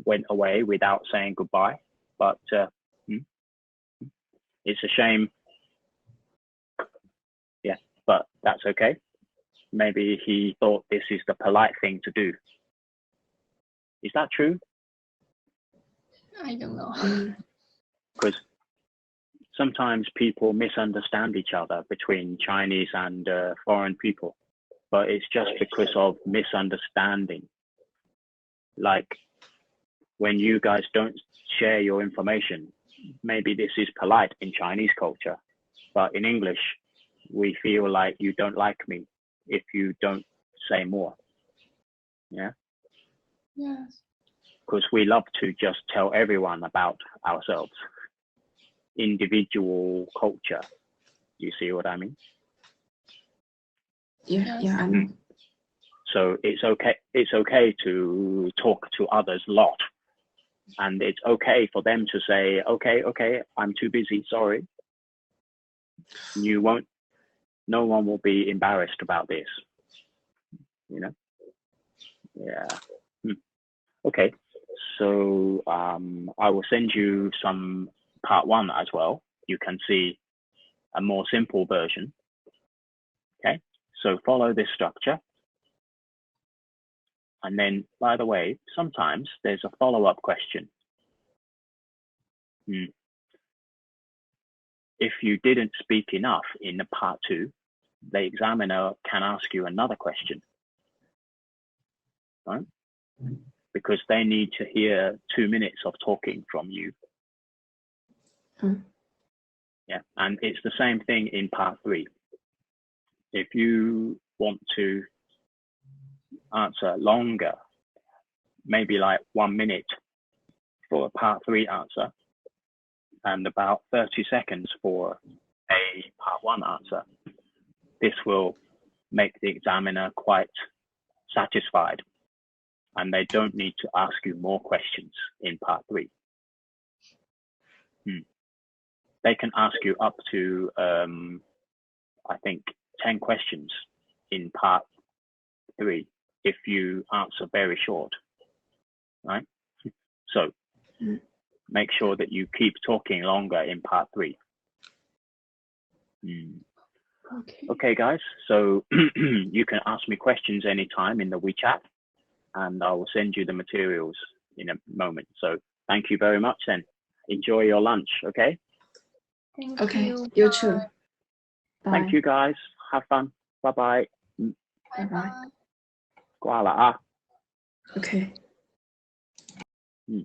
went away without saying goodbye, but it's a shame. Yeah, but that's okay. Maybe he thought this is the polite thing to do. Is that true? I don't know. Because sometimes people misunderstand each other between Chinese and foreign people, but it's just because of misunderstanding. Like when you guys don't share your information, maybe this is polite in Chinese culture, but in English, we feel like you don't like me if you don't say more. Yeah. Yes. Because we love to just tell everyone about ourselves. Individual culture. You see what I mean? Yeah, Yes. yeah, I know. So it's okay to talk to others a lot. And it's okay for them to say, okay, I'm too busy, sorry. No one will be embarrassed about this, you know? Yeah. Okay, so I will send you some part 1 as well. You can see a more simple version. Okay, so follow this structure. And then, by the way, sometimes there's a follow-up question. If you didn't speak enough in the part 2, the examiner can ask you another question, right? Because they need to hear 2 minutes of talking from you. Yeah, and it's the same thing in part 3. If you want to answer longer, maybe like 1 minute for a part 3 answer, and about 30 seconds for a part 1 answer. This will make the examiner quite satisfied, and they don't need to ask you more questions in part 3. They can ask you up to, I think, 10 questions in part 3 if you answer very short, right? So make sure that you keep talking longer in part 3. Okay, guys, so you can ask me questions anytime in the WeChat, and I will send you the materials in a moment. So thank you very much, and enjoy your lunch, okay? Thank Okay, you. you too. Bye. Thank you, guys. Have fun. Bye-bye. Bye-bye. Qua là. Okay.